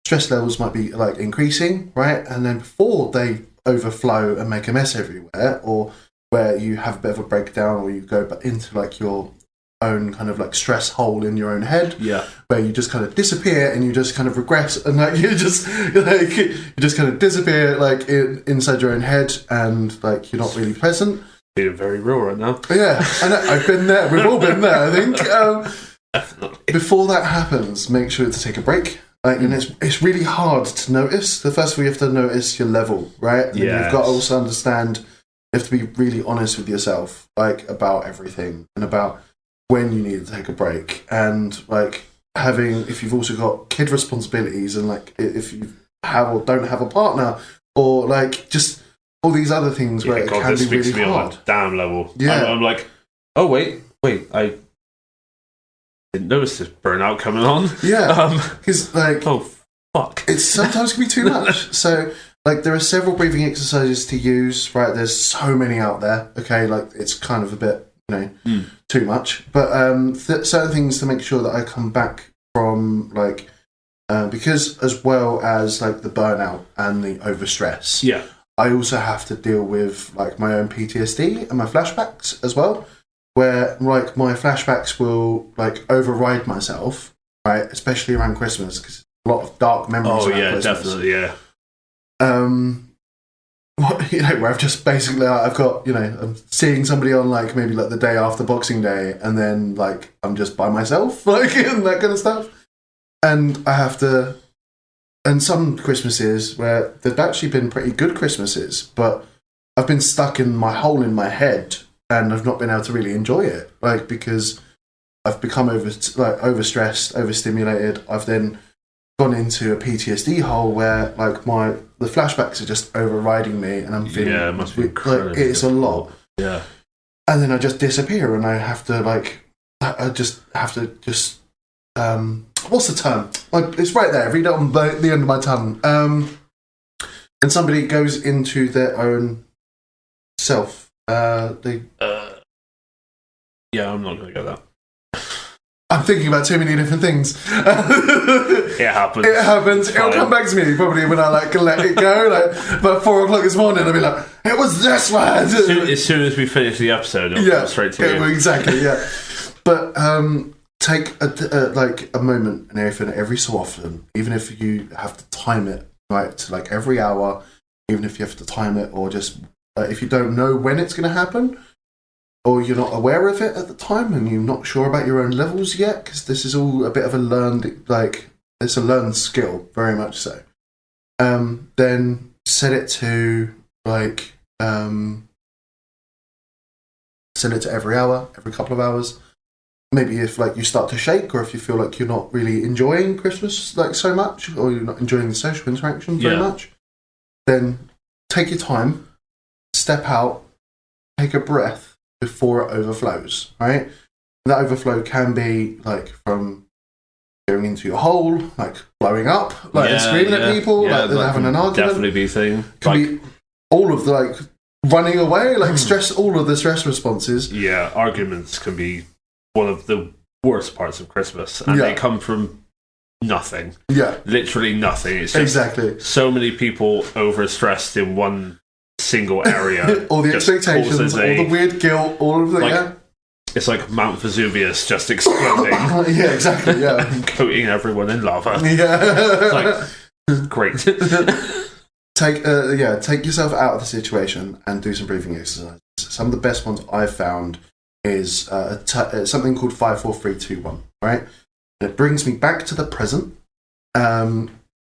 stress levels might be like increasing, right? And then before they overflow and make a mess everywhere, or where you have a bit of a breakdown, or you go into like your own kind of like stress hole in your own head, where you just kind of disappear and you just kind of regress and like you just kind of disappear like inside your own head and like you're not really present. Feeling very real right now. Yeah, and I've been there. We've all been there, I think. Definitely. Before that happens, make sure to take a break. Like, and it's really hard to notice. The first thing you have to notice your level, right? And then you've got to also understand. You have to be really honest with yourself, like about everything and about when you need to take a break, and like if you've also got kid responsibilities, and like if you have or don't have a partner, or like just all these other things where it can be really hard. On a damn level. Yeah, I'm like, oh wait, I didn't notice this burnout coming on. Yeah, because like, oh fuck, it sometimes can be too much. So like, there are several breathing exercises to use. Right, there's so many out there. Okay, like it's kind of a bit too much, but certain things to make sure that I come back from like because as well as like the burnout and the overstress. Yeah. I also have to deal with like my own PTSD and my flashbacks as well, where like my flashbacks will like override myself, right? Especially around Christmas, because a lot of dark memories. Oh yeah, Christmas. definitely, yeah. Where I've just basically I've got I'm seeing somebody on like maybe like the day after Boxing Day, and then like I'm just by myself, like and that kind of stuff, and I have to. And some Christmases where they've actually been pretty good Christmases, but I've been stuck in my hole in my head and I've not been able to really enjoy it, like because I've become overstressed, overstimulated. I've then gone into a PTSD hole where like the flashbacks are just overriding me, and I'm feeling it must be like it's a lot. Yeah, and then I just disappear, and I have to what's the term? Like, it's right there. Read it on the end of my tongue. And somebody goes into their own self. Yeah, I'm not going to go that. I'm thinking about too many different things. It happens. It happens. It'll come back to me probably when I like let it go. Like about 4 o'clock this morning, I'll be like, "It was this one." As soon as we finish the episode, it'll come straight to you. Exactly. Yeah, but. Take a moment and everything every so often, even if you have to time it right to like every hour, even if you have to time it, or just if you don't know when it's going to happen, or you're not aware of it at the time and you're not sure about your own levels yet, because this is all a bit of a learned it's a learned skill, very much so. Then set it to every hour, every couple of hours. Maybe if like you start to shake, or if you feel like you're not really enjoying Christmas like so much, or you're not enjoying the social interaction very much, then take your time, step out, take a breath before it overflows, right? And that overflow can be like from going into your hole, like blowing up, like and screaming at people, like having an argument. Definitely be thing. Can be all of the like running away, like stress, all of the stress responses. Yeah, arguments can be one of the worst parts of Christmas, and they come from nothing. Yeah, literally nothing. It's just exactly so many people overstressed in one single area. All the expectations, all the weird guilt, all of the It's like Mount Vesuvius just exploding. Yeah, exactly. Yeah, coating everyone in lava. Yeah, it's like great. take yourself out of the situation and do some breathing exercises. Some of the best ones I've found is something called 5, 4, 3, 2, 1. Right, and it brings me back to the present.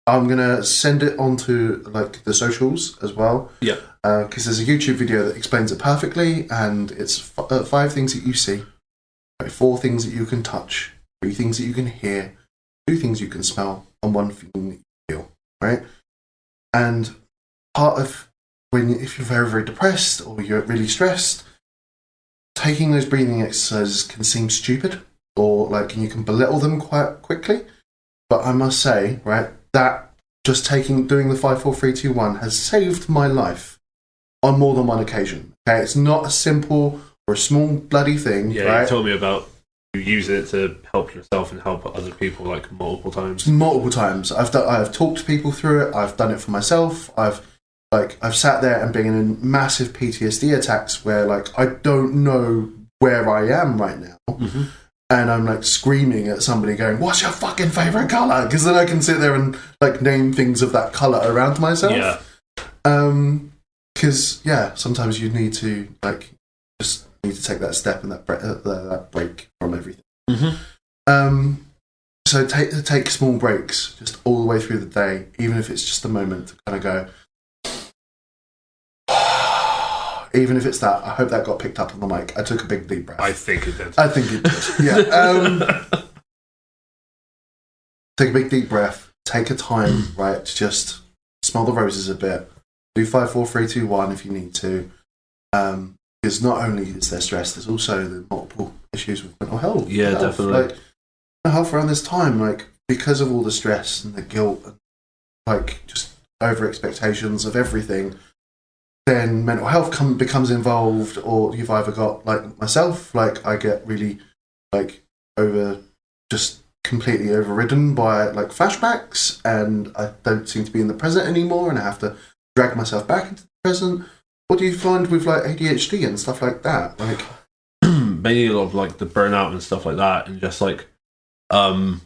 I'm gonna send it onto like the socials as well. Yeah, because there's a YouTube video that explains it perfectly, and it's 5 things that you see, 4 things that you can touch, 3 things that you can hear, 2 things you can smell, and 1 thing that you feel. Right, and part of if you're very, very depressed or you're really stressed, taking those breathing exercises can seem stupid, or like you can belittle them quite quickly. But I must say, right, that just doing the 5, 4, 3, 2, 1 has saved my life on more than one occasion. Okay, it's not a simple or a small bloody thing. Yeah, right? You told me about you using it to help yourself and help other people like multiple times. Multiple times. I've talked to people through it. I've done it for myself. I've sat there and been in massive PTSD attacks where like I don't know where I am right now. Mm-hmm. And I'm like screaming at somebody going, what's your fucking favourite colour? Because then I can sit there and like name things of that colour around myself. Yeah. Because, sometimes you need to like just need to take that step and that break from everything. Mm-hmm. So take small breaks just all the way through the day, even if it's just a moment to kind of go, even if it's that. I hope that got picked up on the mic. I took a big deep breath. I think it did. I think it did. Yeah. Take a big deep breath. Take a time, right, to just smell the roses a bit. Do 5, 4, 3, 2, 1 if you need to. Because not only is there stress, there's also the multiple issues with mental health. Yeah, definitely. Like, mental health around this time, like because of all the stress and the guilt, and like just over expectations of everything. Then mental health becomes involved, or you've either got, like myself, like I get really, like, completely overridden by, like, flashbacks, and I don't seem to be in the present anymore, and I have to drag myself back into the present. What do you find with, like, ADHD and stuff like that? Like, mainly a lot of, like, the burnout and stuff like that, and just, like, also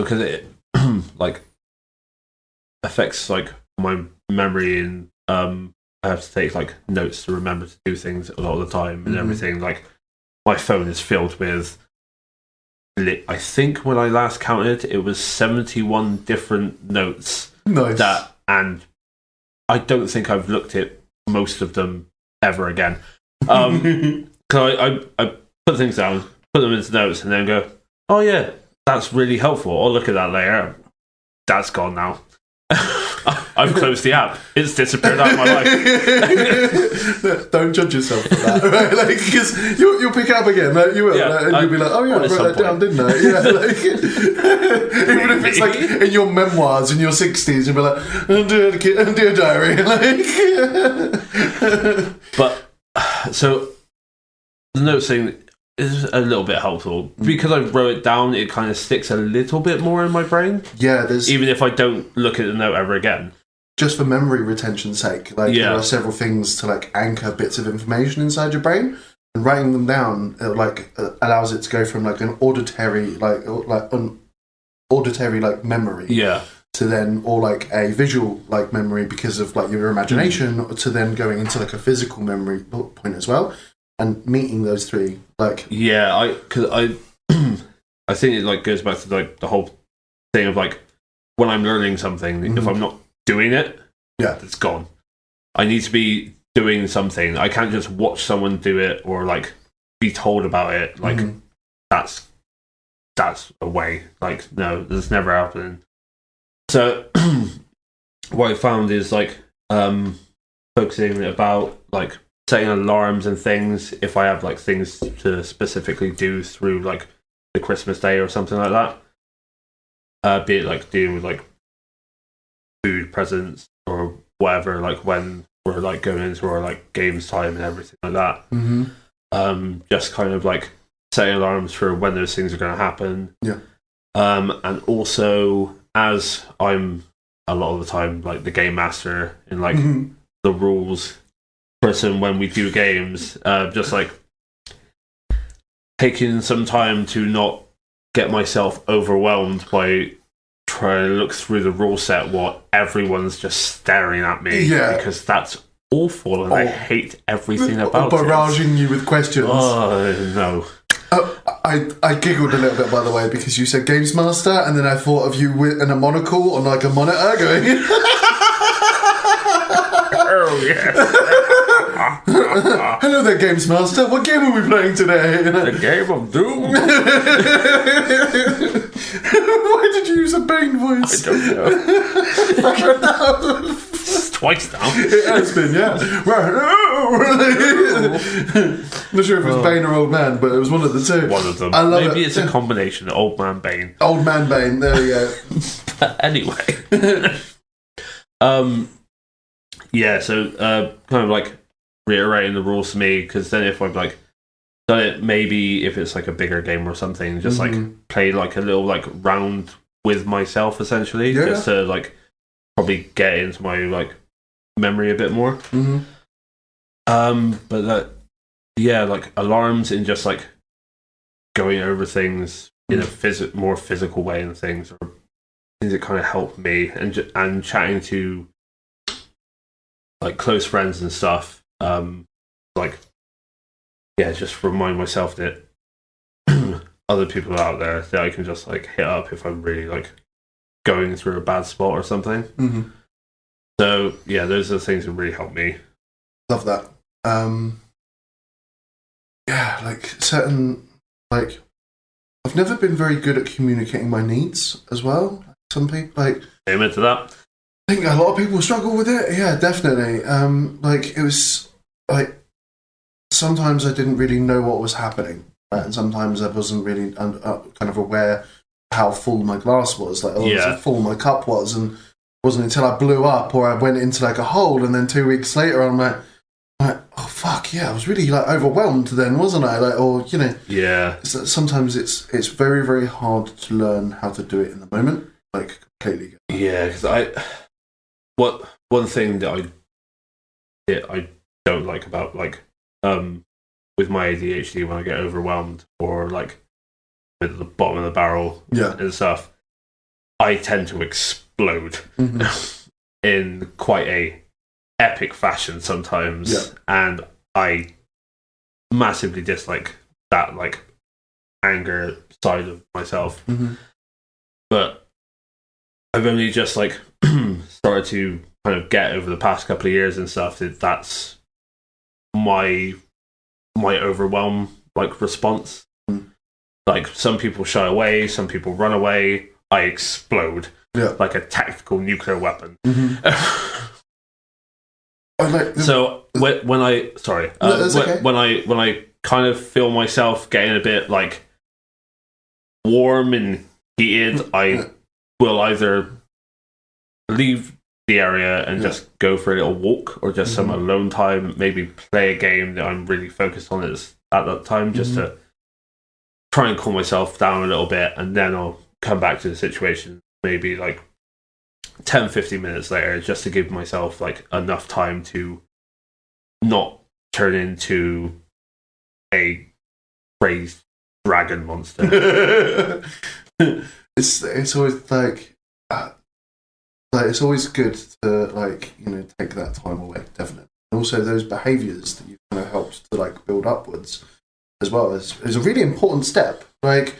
because it, like, affects, like, my memory, and I have to take like notes to remember to do things a lot of the time and everything. Like my phone is filled with I think when I last counted it was 71 different notes. Nice. And I don't think I've looked at most of them ever again. I put things down, put them into notes, and then go, oh yeah, that's really helpful, I'll look at that later. That's gone now. I've closed the app. It's disappeared out of my life. Don't judge yourself for that, right? Like, because you'll pick it up again. Like, you will, and you'll be like, "Oh yeah, I wrote that down, didn't I?" Yeah, like, even if it's like in your memoirs in your 60s, you'll be like, "Do a diary." Like, but so the note thing is a little bit helpful because I wrote it down. It kind of sticks a little bit more in my brain. Yeah, there's even if I don't look at the note ever again. Just for memory retention's sake, like there are several things to like anchor bits of information inside your brain, and writing them down allows it to go from like an auditory memory, to then or like a visual like memory because of like your imagination, to then going into like a physical memory point as well. And meeting those three, like I think it like goes back to like the whole thing of like when I'm learning something, if I'm not doing it, it's gone. I need to be doing something. I can't just watch someone do it or like be told about it. Like that's a way. Like no, that's never happening. So what I found is like focusing about like setting alarms and things if I have like things to specifically do through like the Christmas day or something like that. Be it like dealing with like food presents or whatever, like when we're like going into our like games time and everything like that. Just kind of like setting alarms for when those things are going to happen. And also as I'm a lot of the time like the game master in like the rules person when we do games, just like taking some time to not get myself overwhelmed by try to look through the rule set while everyone's just staring at me. Yeah. Because that's awful, and I hate everything about barraging you with questions. Oh, no. I giggled a little bit, by the way, because you said Games Master, and then I thought of you in a monocle on like a monitor going... Oh, yeah. Hello there, Games Master. What game are we playing today? The game of Doom. Why did you use a Bane voice? I don't know. It's twice now. It has been, yeah. Not sure if it was Bane or Old Man, but it was one of the two. One of them. I love Maybe it. It's a combination. Old Man Bane. Old Man Bane. There we go. Anyway. Yeah, so kind of like reiterating the rules to me, because then if I've like done it, maybe if it's like a bigger game or something, just like play like a little like round with myself essentially, just to like probably get into my like memory a bit more. But that, yeah, like alarms and just like going over things in a more physical way and things, or things that kind of help me, and chatting to like close friends and stuff, like, yeah, just remind myself that other people are out there that I can just like hit up if I'm really like going through a bad spot or something. So yeah, those are the things that really help me. Love that. Yeah, like certain, like, I've never been very good at communicating my needs as well. Some people, like, Amen to that. I think a lot of people struggle with it. Yeah, definitely. Like, it was like sometimes I didn't really know what was happening, right? And sometimes I wasn't really kind of aware how full my glass was, like how full my cup was, and it wasn't until I blew up or I went into like a hole, and then 2 weeks later I'm like, oh fuck yeah, I was really like overwhelmed then, wasn't I? Like, or you know, sometimes it's very, very hard to learn how to do it in the moment, like completely. Yeah, because one thing that I don't like about like with my ADHD, when I get overwhelmed or like at the bottom of the barrel and stuff, I tend to explode in quite a epic fashion sometimes, and I massively dislike that like anger side of myself. But I've only just like started to kind of get over the past couple of years and stuff that's my overwhelm like response. Like some people shy away, some people run away. I explode like a tactical nuclear weapon. So when I kind of feel myself getting a bit like warm and heated, I will either leave the area and just go for a little walk, or just some alone time, maybe play a game that I'm really focused on at that time, just to try and calm myself down a little bit, and then I'll come back to the situation maybe like 10-15 minutes later, just to give myself like enough time to not turn into a crazed dragon monster. It's always like it's always good to like, you know, take that time away, definitely. And also those behaviours that you've kind of helped to like build upwards as well is a really important step. Like,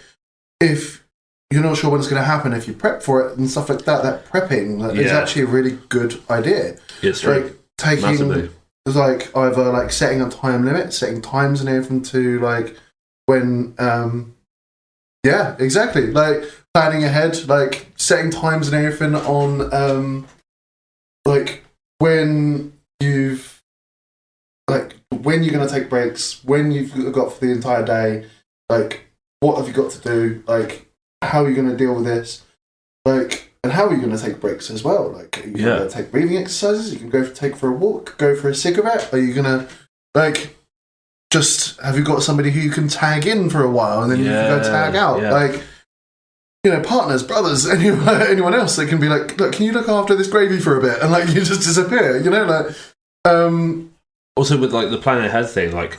if you're not sure when it's going to happen, if you prep for it and stuff like that, that prepping is actually a really good idea. It's like taking like either like setting a time limit, setting times and everything to like when exactly, like planning ahead, like setting times and everything on like when you've like when you're going to take breaks, when you've got for the entire day, like what have you got to do, like how are you going to deal with this, like, and how are you going to take breaks as well, like are you going to take breathing exercises, you can go take for a walk, go for a cigarette, are you going to like just have you got somebody who you can tag in for a while and then you can go tag out, like, you know, partners, brothers, anyone else that can be like, look, can you look after this gravy for a bit, and like you just disappear, you know, like also with like the plan ahead thing, like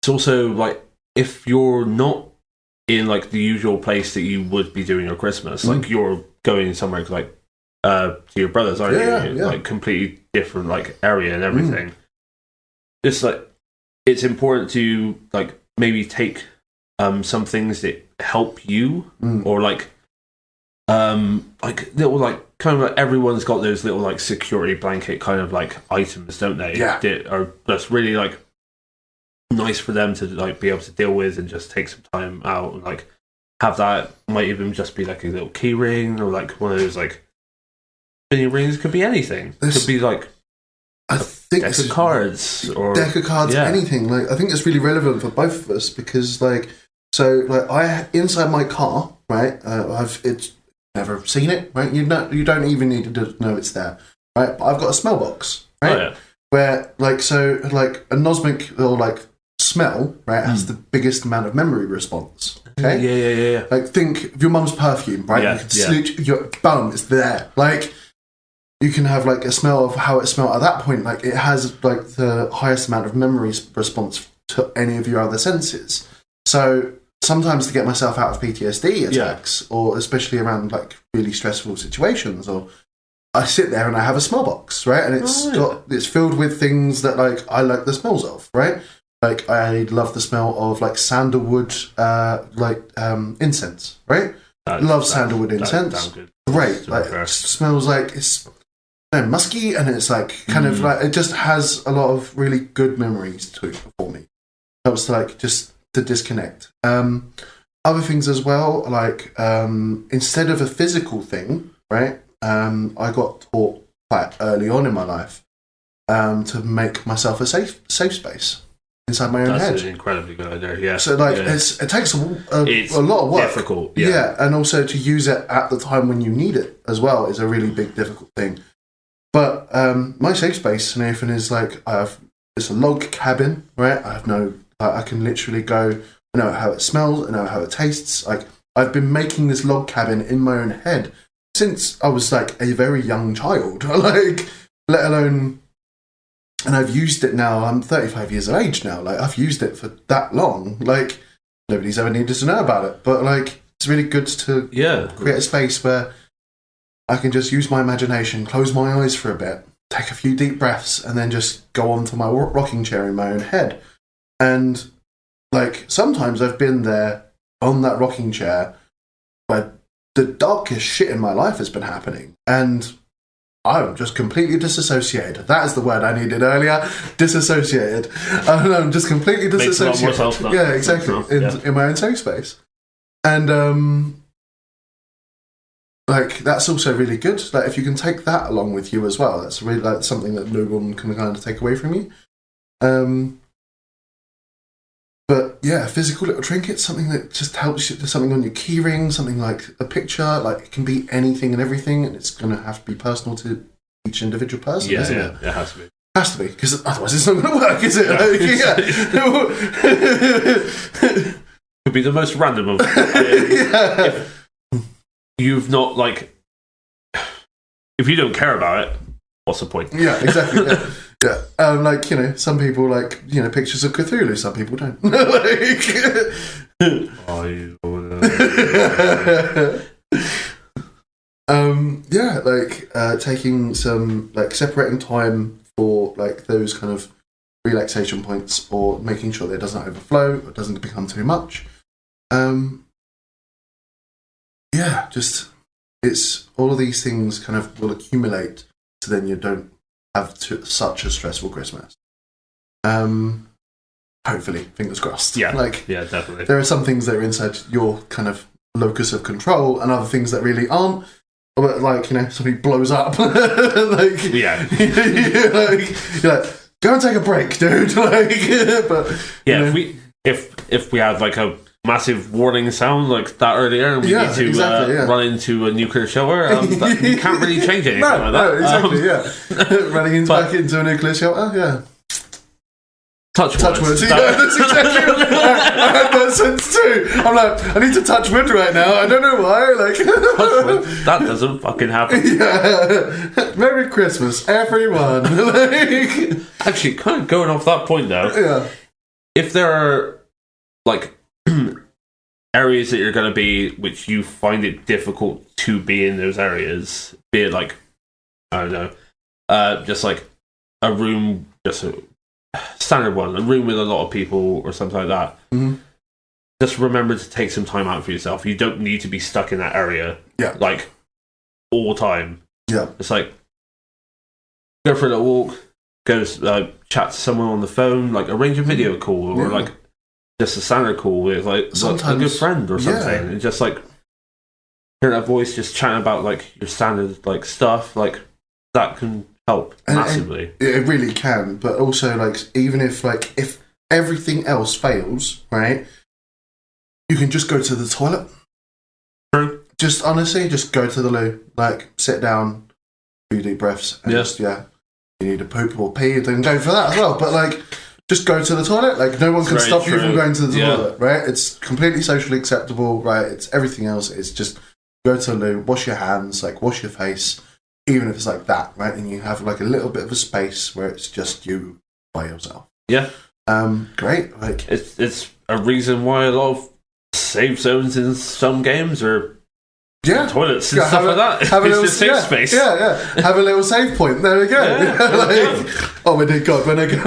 it's also like if you're not in like the usual place that you would be doing your Christmas, like you're going somewhere like to your brother's, aren't you? Like completely different like area and everything. It's like it's important to like maybe take some things that help you or like little like kind of like everyone's got those little like security blanket kind of like items, don't they? Yeah. That are just really like nice for them to like be able to deal with and just take some time out and like have that. Might even just be like a little key ring or like one of those like mini rings. Could be anything. Could be like I think deck of cards or anything. Like I think it's really relevant for both of us because like so like I inside my car, right? It's never seen it, right? You don't even need to know it's there, right? But I've got a smell box, right? Where like so like a nosmic or like smell, right, has the biggest amount of memory response. Okay. Yeah. Like think of your mum's perfume, right? You can salute your bum, it's there. Like you can have like a smell of how it smelled at that point. Like it has like the highest amount of memory response to any of your other senses. So sometimes to get myself out of PTSD attacks, or especially around like really stressful situations, or I sit there and I have a smell box, right? And it's filled with things that like I like the smells of, right? Like I love the smell of like sandalwood, incense, right? Love sandalwood incense. Great, like it smells like it's musky, and it's like kind of like it just has a lot of really good memories to it for me. Helps to like just to disconnect. Other things as well, like instead of a physical thing, right? I got taught quite early on in my life to make myself a safe space inside my own head. That's an incredibly good idea. Yeah. So like it takes a lot of work. Difficult. Yeah, and also to use it at the time when you need it as well is a really big difficult thing. But my safe space, Nathan, is like it's a log cabin, right? I can literally go. I know how it smells. I know how it tastes. Like I've been making this log cabin in my own head since I was like a very young child. Like, let alone, and I've used it now. I'm 35 years of age now. Like I've used it for that long. Like nobody's ever needed to know about it. But like it's really good to create a space where I can just use my imagination, close my eyes for a bit, take a few deep breaths, and then just go onto my rocking chair in my own head. And like sometimes I've been there on that rocking chair where the darkest shit in my life has been happening, and I'm just completely disassociated. That is the word I needed earlier. Disassociated. I'm just completely disassociated. Makes a lot more sense. Yeah, exactly. In my own safe space, and like that's also really good. Like if you can take that along with you as well, that's really like something that no one can kind of take away from you. But yeah, physical little trinkets, something that just helps you, something on your keyring, something like a picture, like it can be anything and everything, and it's going to have to be personal to each individual person, isn't it? Yeah, it has to be. Has to be, because otherwise it's not going to work, is it? Could be the most random of if you've not, like, if you don't care about it, what's the point? Yeah, exactly. Yeah. Like, some people like, pictures of Cthulhu, some people don't. Taking some, like, separating time for, like, those kind of relaxation points, or making sure that it doesn't overflow, or doesn't become too much. Just, it's, all of these things kind of will accumulate, so then you don't have such a stressful Christmas. Hopefully, fingers crossed. Yeah, definitely. There are some things that are inside your kind of locus of control, and other things that really aren't. But like somebody blows up, like you're like, go and take a break, dude. If we had like a massive warning sound like that earlier, and we need to run into a nuclear shelter, we can't really change anything like that. Running back into a nuclear shelter, Touch wood. That's exactly what I had that sense too. I'm like, I need to touch wood right now. I don't know why. Like, touch wood. That doesn't fucking happen. Yeah. Merry Christmas, everyone. Actually, kind of going off that point though. Yeah. If there are like areas that you're going to be, which you find it difficult to be in those areas, be it like, I don't know, just like a room, just a standard one, a room with a lot of people or something like that. Mm-hmm. Just remember to take some time out for yourself. You don't need to be stuck in that area, like all the time. Yeah, it's like go for a little walk, go chat to someone on the phone, like arrange a video call or like just a standard call with like a good friend or something, and just like hear that voice just chatting about like your standard like stuff, like that can help massively. And it really can, but also like even if everything else fails, right? You can just go to the toilet. True. Just honestly, just go to the loo, like sit down, 2 deep breaths, and you need a poop or pee, then go for that as well. But like, just go to the toilet. Like, no one can stop you from going to the toilet, right? It's completely socially acceptable, right? It's everything else. It's just go to the loo, wash your hands, like wash your face, even if it's like that, right? And you have like a little bit of a space where it's just you by yourself. Yeah. Great. Like, it's a reason why a lot of save zones in some games are toilets and stuff like that. Have a little safe space. Have a little save point. There we go. Oh my dear God! When I get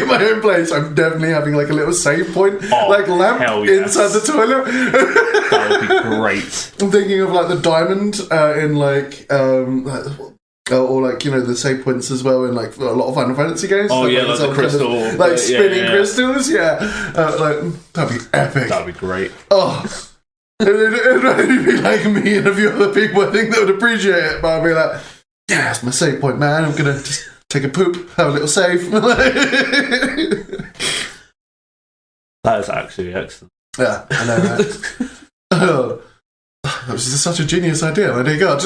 my own place, I'm definitely having like a little save point, like lamp inside the toilet. That would be great. I'm thinking of like the diamond in like or like, you know, the save points as well in like a lot of Final Fantasy games. Oh yeah, like the crystal, kind of, like spinning crystals. Like that'd be epic. That'd be great. Oh. It'd only be like me and a few other people I think that would appreciate it, but I'd be like, yeah, it's my save point, man. I'm gonna just take a poop, have a little save. That is actually excellent. Yeah, I know that. That was just such a genius idea, my dear God.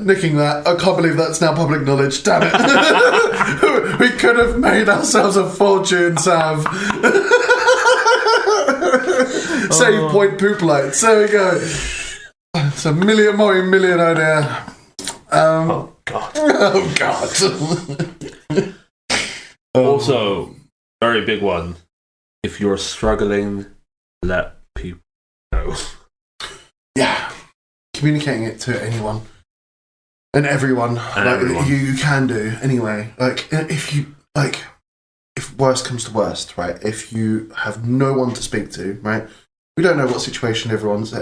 Nicking that. I can't believe that's now public knowledge. Damn it. We could have made ourselves a fortune, Sav. Save point poop lights. There we go. It's a million idea. Oh God. Oh God. Also, very big one. If you're struggling, let people know. Yeah. Communicating it to anyone. And everyone. You can do anyway. Like if worst comes to worst, right? If you have no one to speak to, right? We don't know what situation everyone's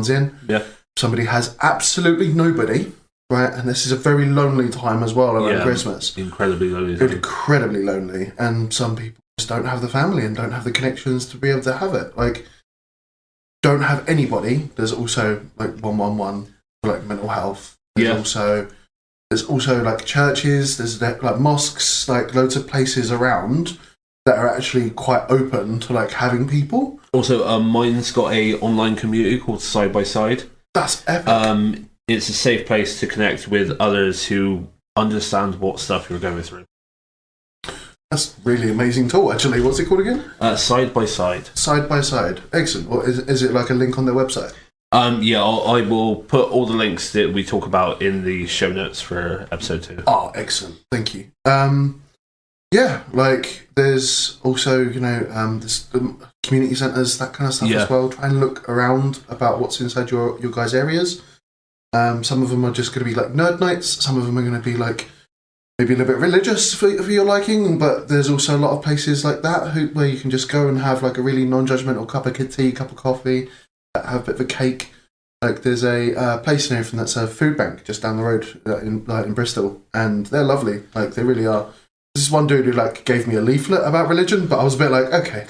in. Yeah. Somebody has absolutely nobody, right? And this is a very lonely time as well around Christmas. Incredibly lonely. Incredibly lonely. And some people just don't have the family and don't have the connections to be able to have it. Like, don't have anybody. There's also like 111 for like mental health. There's also like churches, there's like mosques, like loads of places around that are actually quite open to like having people. Also, mine's got a online community called Side by Side. That's epic. It's a safe place to connect with others who understand what stuff you're going through. That's really amazing tool, actually. What's it called again? Side by Side. Side by Side. Excellent. What, is it like a link on their website? Yeah, I will put all the links that we talk about in the show notes for episode 2. Oh, excellent. Thank you. Yeah, like there's also, you know, there's community centres, that kind of stuff as well. Try and look around about what's inside your guys' areas. Some of them are just going to be like nerd nights. Some of them are going to be like maybe a little bit religious for your liking, but there's also a lot of places like that where you can just go and have like a really non-judgmental cup of tea, cup of coffee, have a bit of a cake. Like there's a place and everything that's a food bank just down the road in Bristol, and they're lovely. Like they really are. This is one dude who like gave me a leaflet about religion, but I was a bit like, okay,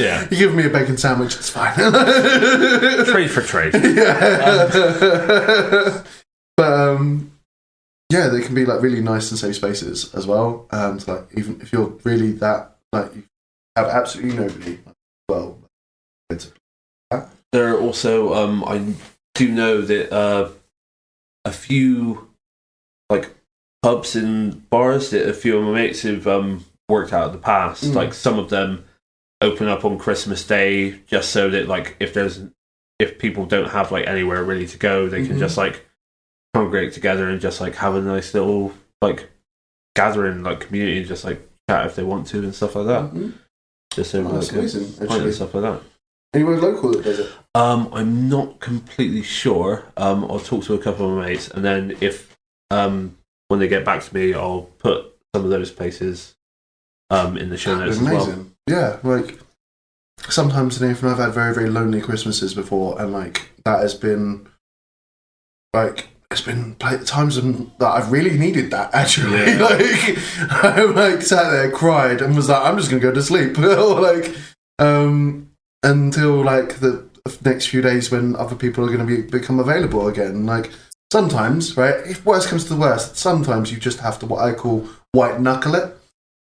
yeah, you give me a bacon sandwich, it's fine. Trade for trade. Yeah. But yeah, they can be like really nice and safe spaces as well. So, like even if you're really that like you have absolutely nobody, well, there are also I do know that a few like pubs and bars that a few of my mates have worked out in the past. Like some of them open up on Christmas Day just so that like if people don't have like anywhere really to go, they can just like congregate together and just like have a nice little like gathering, like community, and just like chat if they want to and stuff like that. Just so that's amazing, and stuff like that. Anywhere local that does it? I'm not completely sure. I'll talk to a couple of my mates, and then if when they get back to me, I'll put some of those places in the show notes as well. Amazing. Yeah, like sometimes Nathan and I've had very, very lonely Christmases before, and like that has been like it's been like times that I've really needed that actually. Yeah. Like I like sat there, cried, and was like, I'm just gonna go to sleep, or like until like the next few days when other people are going to become available again. Like sometimes, right, if worst comes to the worst, sometimes you just have to what I call white knuckle it,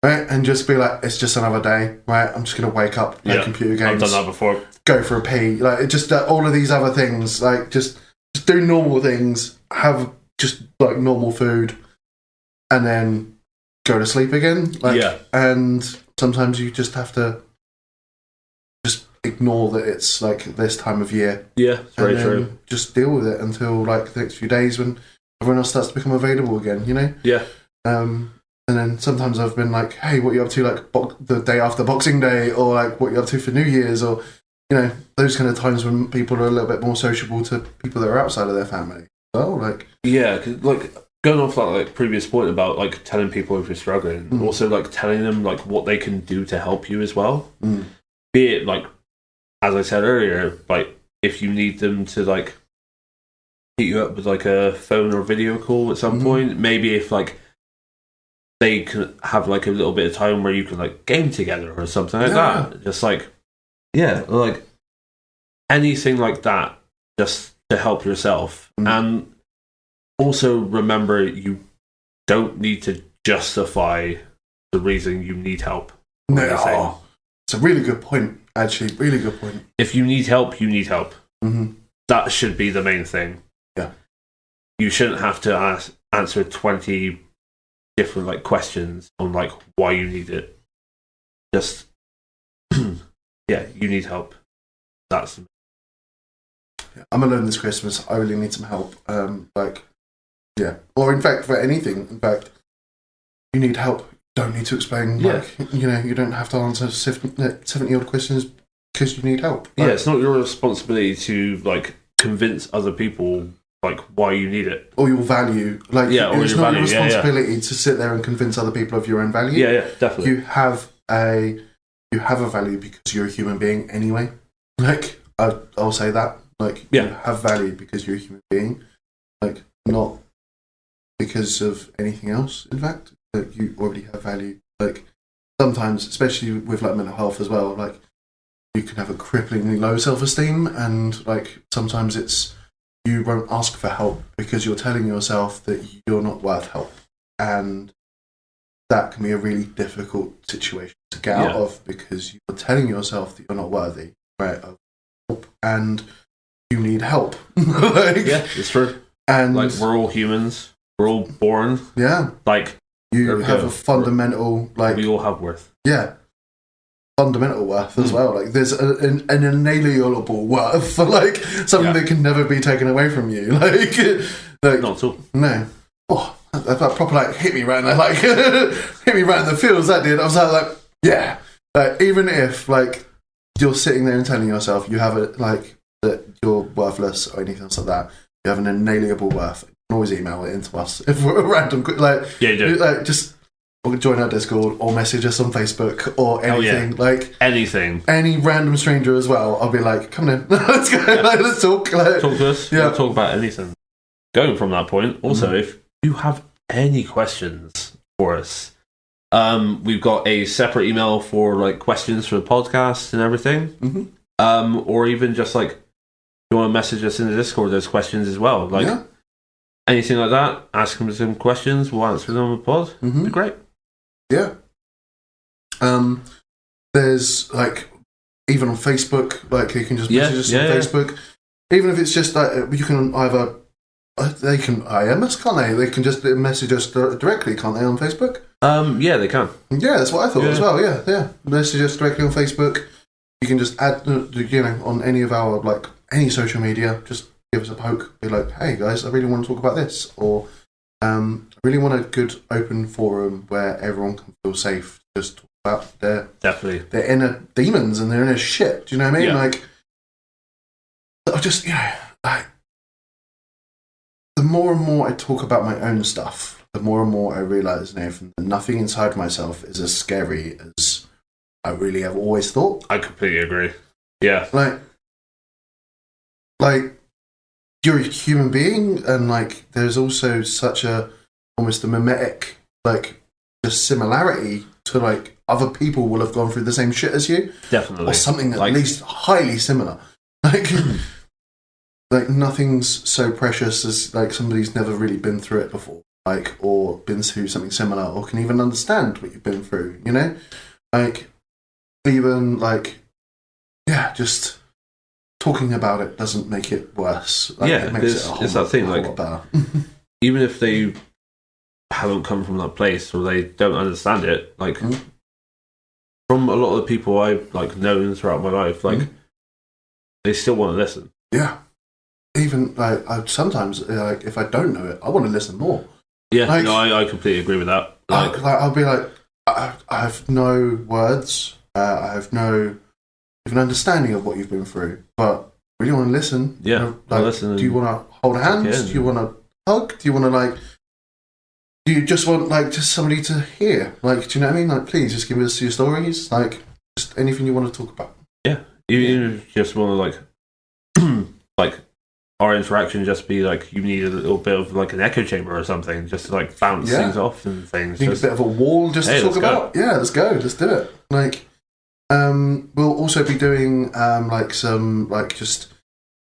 right, and just be like, it's just another day, right? I'm just going to wake up, play computer games. I've done that before. Go for a pee, like it just all of these other things, like just do normal things, have just like normal food, and then go to sleep again. Like, and sometimes you just have to ignore that it's like this time of year. Yeah, it's very true. Just deal with it until like the next few days when everyone else starts to become available again, you know? Yeah. And then sometimes I've been like, hey, what are you up to like the day after Boxing Day, or like what are you up to for New Year's, or, you know, those kind of times when people are a little bit more sociable to people that are outside of their family. Oh, like... Yeah, cause, like, going off that like previous point about like telling people if you're struggling, also like telling them like what they can do to help you as well. Be it like, as I said earlier, like if you need them to like hit you up with like a phone or video call at some point, maybe if like they can have like a little bit of time where you can like game together or something like that. Just like like anything like that, just to help yourself. And also remember, you don't need to justify the reason you need help. No, it's a really good point. Actually, really good point. If you need help, you need help. That should be the main thing. Yeah. You shouldn't have to answer 20 different like questions on like why you need it. Just, you need help. That's... I'm alone this Christmas. I really need some help. Or in fact, for anything. In fact, you need help. Don't need to explain, like, you know, you don't have to answer 70 odd questions because you need help. Like, it's not your responsibility to like convince other people like why you need it or your value. Like, it's not your responsibility to sit there and convince other people of your own value. Yeah, definitely. You have a value because you're a human being anyway. Like, I'll say that. Like, you have value because you're a human being. Like, not because of anything else. In fact. That you already have value. Like sometimes, especially with like mental health as well, like you can have a cripplingly low self-esteem, and like sometimes it's you won't ask for help because you're telling yourself that you're not worth help, and that can be a really difficult situation to get out of because you're telling yourself that you're not worthy, right, of help, and you need help. Like, it's true. And like we're all humans, we're all born. Like. You have a fundamental, like... We all have worth. Yeah. Fundamental worth as well. Like, there's an inalienable worth for, like, something that can never be taken away from you. Like not at all. No. Oh, that proper, like, hit me right in the, like, hit me right in the feels, that did. I was like, yeah. Like, even if, like, you're sitting there and telling yourself you have a, like, that you're worthless or anything else like that, you have an inalienable worth. You can always email it into us if we're a random, like, you do. Like, just join our Discord or message us on Facebook or anything. Like anything, any random stranger as well. I'll be like, come in, let's go, like, let's talk. Like, talk to us. We'll talk about anything. Going from that point, also, if you have any questions for us, we've got a separate email for like questions for the podcast and everything. Or even just like if you want to message us in the Discord, there's questions as well. Like anything like that, ask them some questions. We'll answer them on the pod. It'd be great. Yeah. There's like even on Facebook, like you can just message us on Facebook. Even if it's just like you can either they can IM us, can't they? They can just message us directly, can't they, on Facebook? Yeah, they can. Yeah, that's what I thought as well. Yeah. Message us directly on Facebook. You can just add, you know, on any of our like any social media. Just give us a poke. Be like, hey guys, I really want to talk about this, or I really want a good open forum where everyone can feel safe. Just talk about their inner demons and their inner shit. Do you know what I mean? Like, I just, like, the more and more I talk about my own stuff, the more and more I realise, Nathan, that nothing inside myself is as scary as I really have always thought. I completely agree. Yeah. Like, you're a human being, and, like, there's also such almost a mimetic, like, the similarity to, like, other people will have gone through the same shit as you. Definitely. Or something at least highly similar. Like, like, nothing's so precious as, like, somebody's never really been through it before, like, or been through something similar, or can even understand what you've been through, you know? Like, even, like, just talking about it doesn't make it worse. Like, yeah, it makes it a whole, it's that thing, lot like, better. even if they haven't come from that place or they don't understand it, like, from a lot of the people I've, like, known throughout my life, like, they still want to listen. Yeah. Even, like, sometimes, like, if I don't know it, I want to listen more. Yeah, like, no, I completely agree with that. Like, I'll be like, I have no words, I have no even understanding of what you've been through, but really want to listen. Yeah, like, listen. Do you want to hold hands? Do you want to hug? Do you want to, like, do you just want, like, just somebody to hear? Like, do you know what I mean? Like, please just give us your stories. Like, just anything you want to talk about. Yeah, even if you just want to, like, like, our interaction just be like, you need a little bit of, like, an echo chamber or something, just to, like, bounce things off and things. Need a bit of a wall just to talk about. Yeah, let's go. Let's do it. Like, we'll also be doing like some, like, just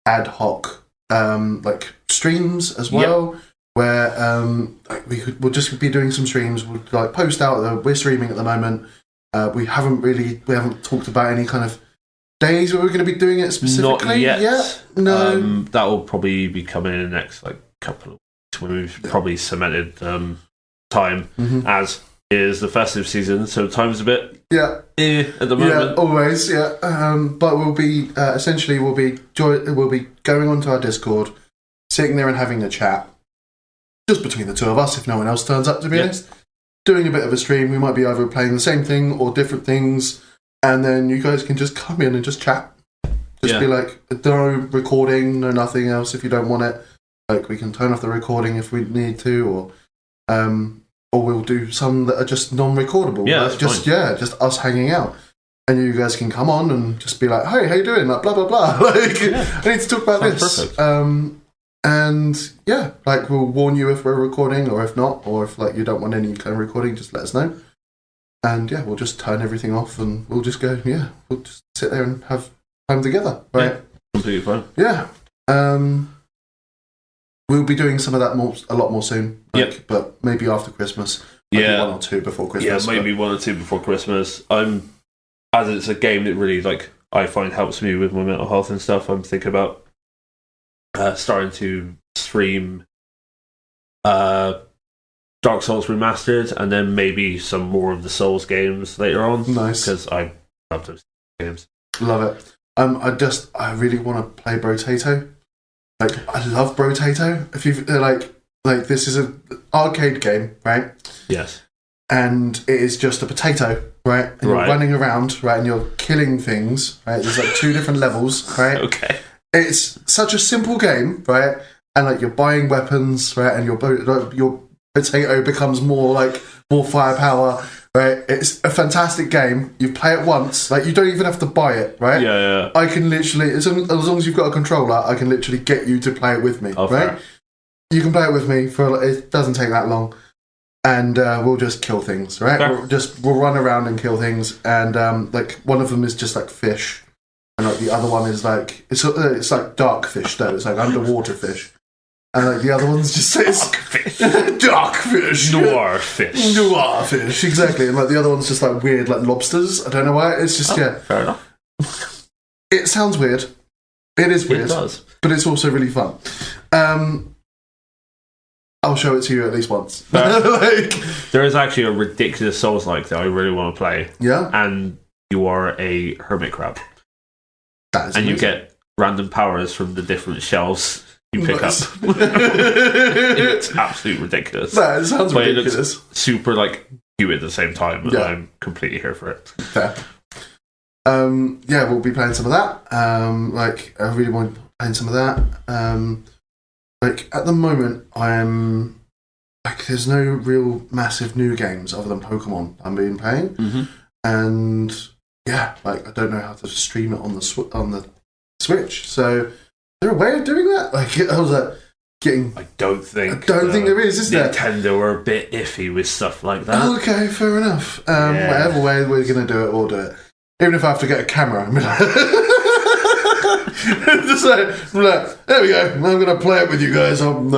ad hoc like streams as well, where like, we'll just be doing some streams. We'll, like, post out that we're streaming at the moment. We haven't talked about any kind of days where we're going to be doing it specifically. Not yet. No, that will probably be coming in the next, like, couple of weeks when we've probably cemented time, as is the festive season, so time's a bit at the moment. Yeah, always. Yeah, but we'll be essentially we'll be going onto our Discord, sitting there and having a chat, just between the two of us. If no one else turns up, to be honest, doing a bit of a stream. We might be either playing the same thing or different things, and then you guys can just come in and just chat. Just be like, no recording, no nothing else. If you don't want it, like, we can turn off the recording if we need to, or we'll do some that are just non-recordable. Yeah, like, just us hanging out, and you guys can come on and just be like, "Hey, how you doing?" Like, blah blah blah. Like, I need to talk about this. Perfect. And like, we'll warn you if we're recording or if not, or if, like, you don't want any kind of recording, just let us know. And we'll just turn everything off and we'll just go. Yeah, we'll just sit there and have time together. Right? Yeah, completely fine. Yeah. We'll be doing some of that a lot more soon. Like, but maybe after Christmas. Maybe one or two before Christmas. Yeah, maybe 1 or 2 before Christmas. As it's a game that really, like, I find helps me with my mental health and stuff, I'm thinking about starting to stream Dark Souls Remastered, and then maybe some more of the Souls games later on. Nice. Because I love those games. Love it. I really want to play Brotato. Like, I love Brotato. If you like, this is an arcade game, right? Yes. And it is just a potato, right? And you're running around, right? And you're killing things, right? There's, like, 2 different levels, right? Okay. It's such a simple game, right? And, like, you're buying weapons, right? And your potato becomes more firepower, right? It's a fantastic game. You play it once, like, you don't even have to buy it, right? Yeah. I can literally, as long as you've got a controller, I can literally get you to play it with me, right? Fair. You can play it with me it doesn't take that long, and we'll just kill things, right? We'll run around and kill things, and like, one of them is just like fish, and, like, the other one is like it's like dark fish though. It's like underwater fish. And, like, the other one's just dark fish. Dark fish. Noir fish. Noir fish, exactly. And, like, the other one's just, like, weird, like, lobsters. I don't know why. It's just, Fair enough. It sounds weird. It is weird. It does. But it's also really fun. I'll show it to you at least once. There is actually a ridiculous Souls-like that I really want to play. Yeah? And you are a hermit crab. That is amazing. You get random powers from the different shells you pick up. It's absolutely ridiculous. That sounds ridiculous. It looks super, like, cute at the same time, and I'm completely here for it. Fair. We'll be playing some of that. Like, I really want playing some of that. Like at the moment, I'm like there's no real massive new games other than Pokemon I'm been playing, and yeah, like I don't know how to stream it on the Switch. So is there a way of doing that? Like I was like getting. I don't think there is there? Nintendo are a bit iffy with stuff like that. Okay, fair enough. Whatever way we're gonna do it, we'll do it. Even if I have to get a camera, I'm like, just like, there we go. I'm gonna play it with you guys. I won't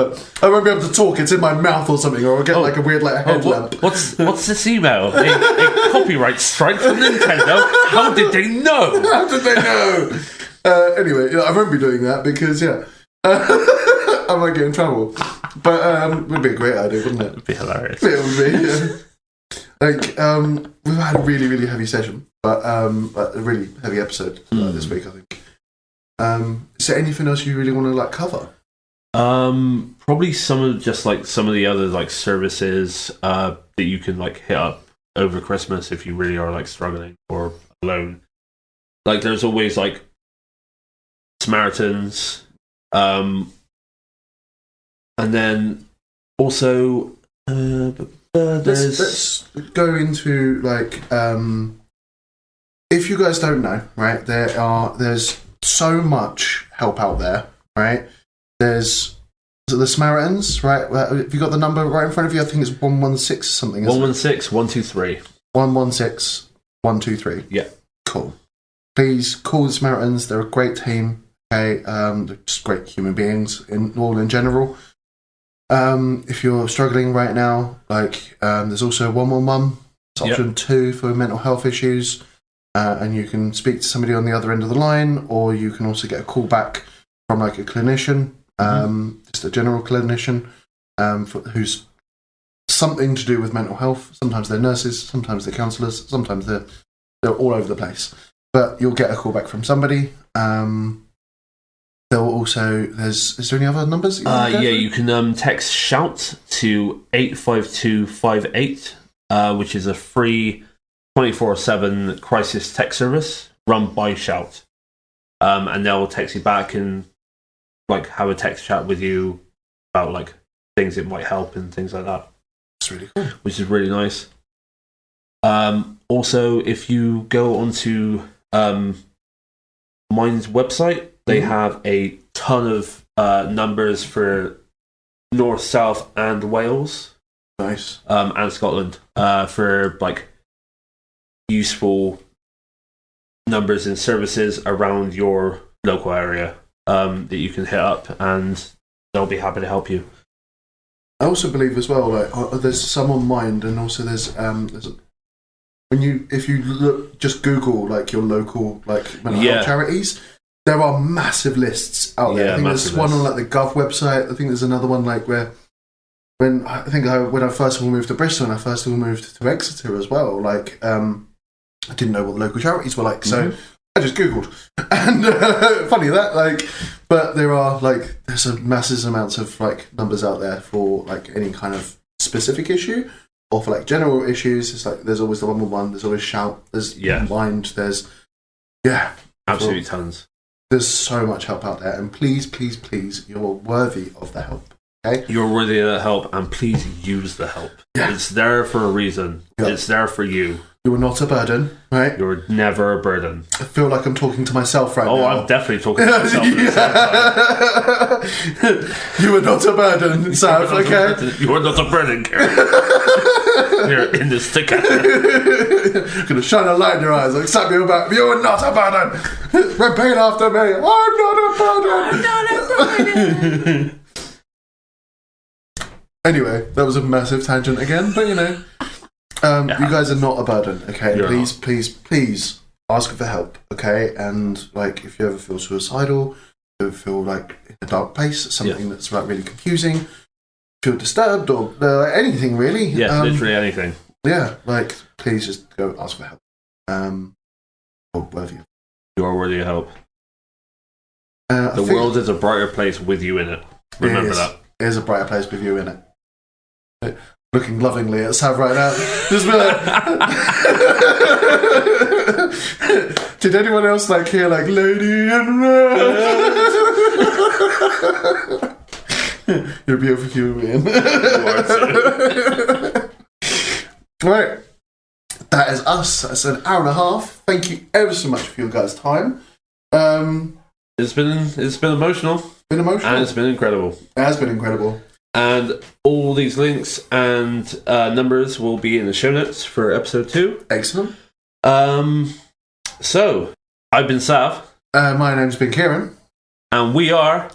be able to talk. It's in my mouth or something, or I'll get like a weird like headlamp. What's this email? A copyright strike from Nintendo? How did they know? How did they know? Anyway, I won't be doing that because I might get in trouble. But it would be a great idea, wouldn't it? It'd be hilarious. It would be. Yeah. Like we've had a really, really heavy session, but a really heavy episode this week, I think. Is there anything else you really want to like cover? Probably some of the other like services that you can like hit up over Christmas if you really are like struggling or alone. Like there's always like Samaritans, and then also let's go into like if you guys don't know, right? There's so much help out there, right? There's the Samaritans, right? Have you got the number right in front of you? I think it's 116 something. 116 123. 116 123. Yeah. Cool. Please call the Samaritans. They're a great team. Okay, they're just great human beings in general. If you're struggling right now, like there's also 111. It's option 2 for mental health issues, and you can speak to somebody on the other end of the line, or you can also get a call back from like a clinician, just a general clinician, who's something to do with mental health. Sometimes they're nurses, sometimes they're counsellors, sometimes they're all over the place. But you'll get a call back from somebody. They'll also, is there any other numbers? You can text SHOUT to 85258, which is a free 24/7 crisis text service run by SHOUT. And they'll text you back and like have a text chat with you about like things that might help and things like that. That's really cool. Which is really nice. Also, if you go onto Mind's website, they have a ton of numbers for North, South, and Wales. Nice. And Scotland for like useful numbers and services around your local area that you can hit up, and they'll be happy to help you. I also believe as well, like there's some on Mind, and also there's if you look, just Google like your local like mental health charities. There are massive lists out there. I think there's one on like the Gov website. I think there's another one like when I first of all moved to Bristol and I first of all moved to Exeter as well. Like I didn't know what the local charities were like, so I just Googled. And funny that like, but there are like there's a massive amounts of like numbers out there for like any kind of specific issue or for like general issues. It's like there's always the 111. There's always SHOUT. There's Mind. There's absolutely tons. There's so much help out there, and please, please, please, you're worthy of the help. Okay, you're worthy of the help, and please use the help. Yeah. It's there for a reason. Yeah. It's there for you. You are not a burden, right? You're never a burden. I feel like I'm talking to myself right now. Oh, I'm definitely talking to myself. You are not a burden, Sav. Okay, you are not a burden, Kieran. You're in the sticker. Gonna shine a light in your eyes, like slap you back. You are not a burden. Repeat after me. I'm not a burden. I'm not a burden. Anyway, that was a massive tangent again, but you know, you guys are not a burden. Okay, please, please, please ask for help. Okay, and like if you ever feel suicidal, if you ever feel like in a dark place, something that's like really confusing, feel disturbed or anything really. Yeah, literally anything. Yeah, like please just go ask for help. You're worthy. You are worthy of help. The world is a brighter place with you in it. Remember that. It is a brighter place with you in it. looking lovingly at Sav right now. Just be like, did anyone else like hear like Lady and Red? You're a beautiful human being. Right. That is us. That's an hour and a half. Thank you ever so much for your guys' time. It's been emotional. Been emotional. And it's been incredible. It has been incredible. And all these links and numbers will be in the show notes for episode 2. Excellent. So, I've been Sav. My name's been Kieran. And we are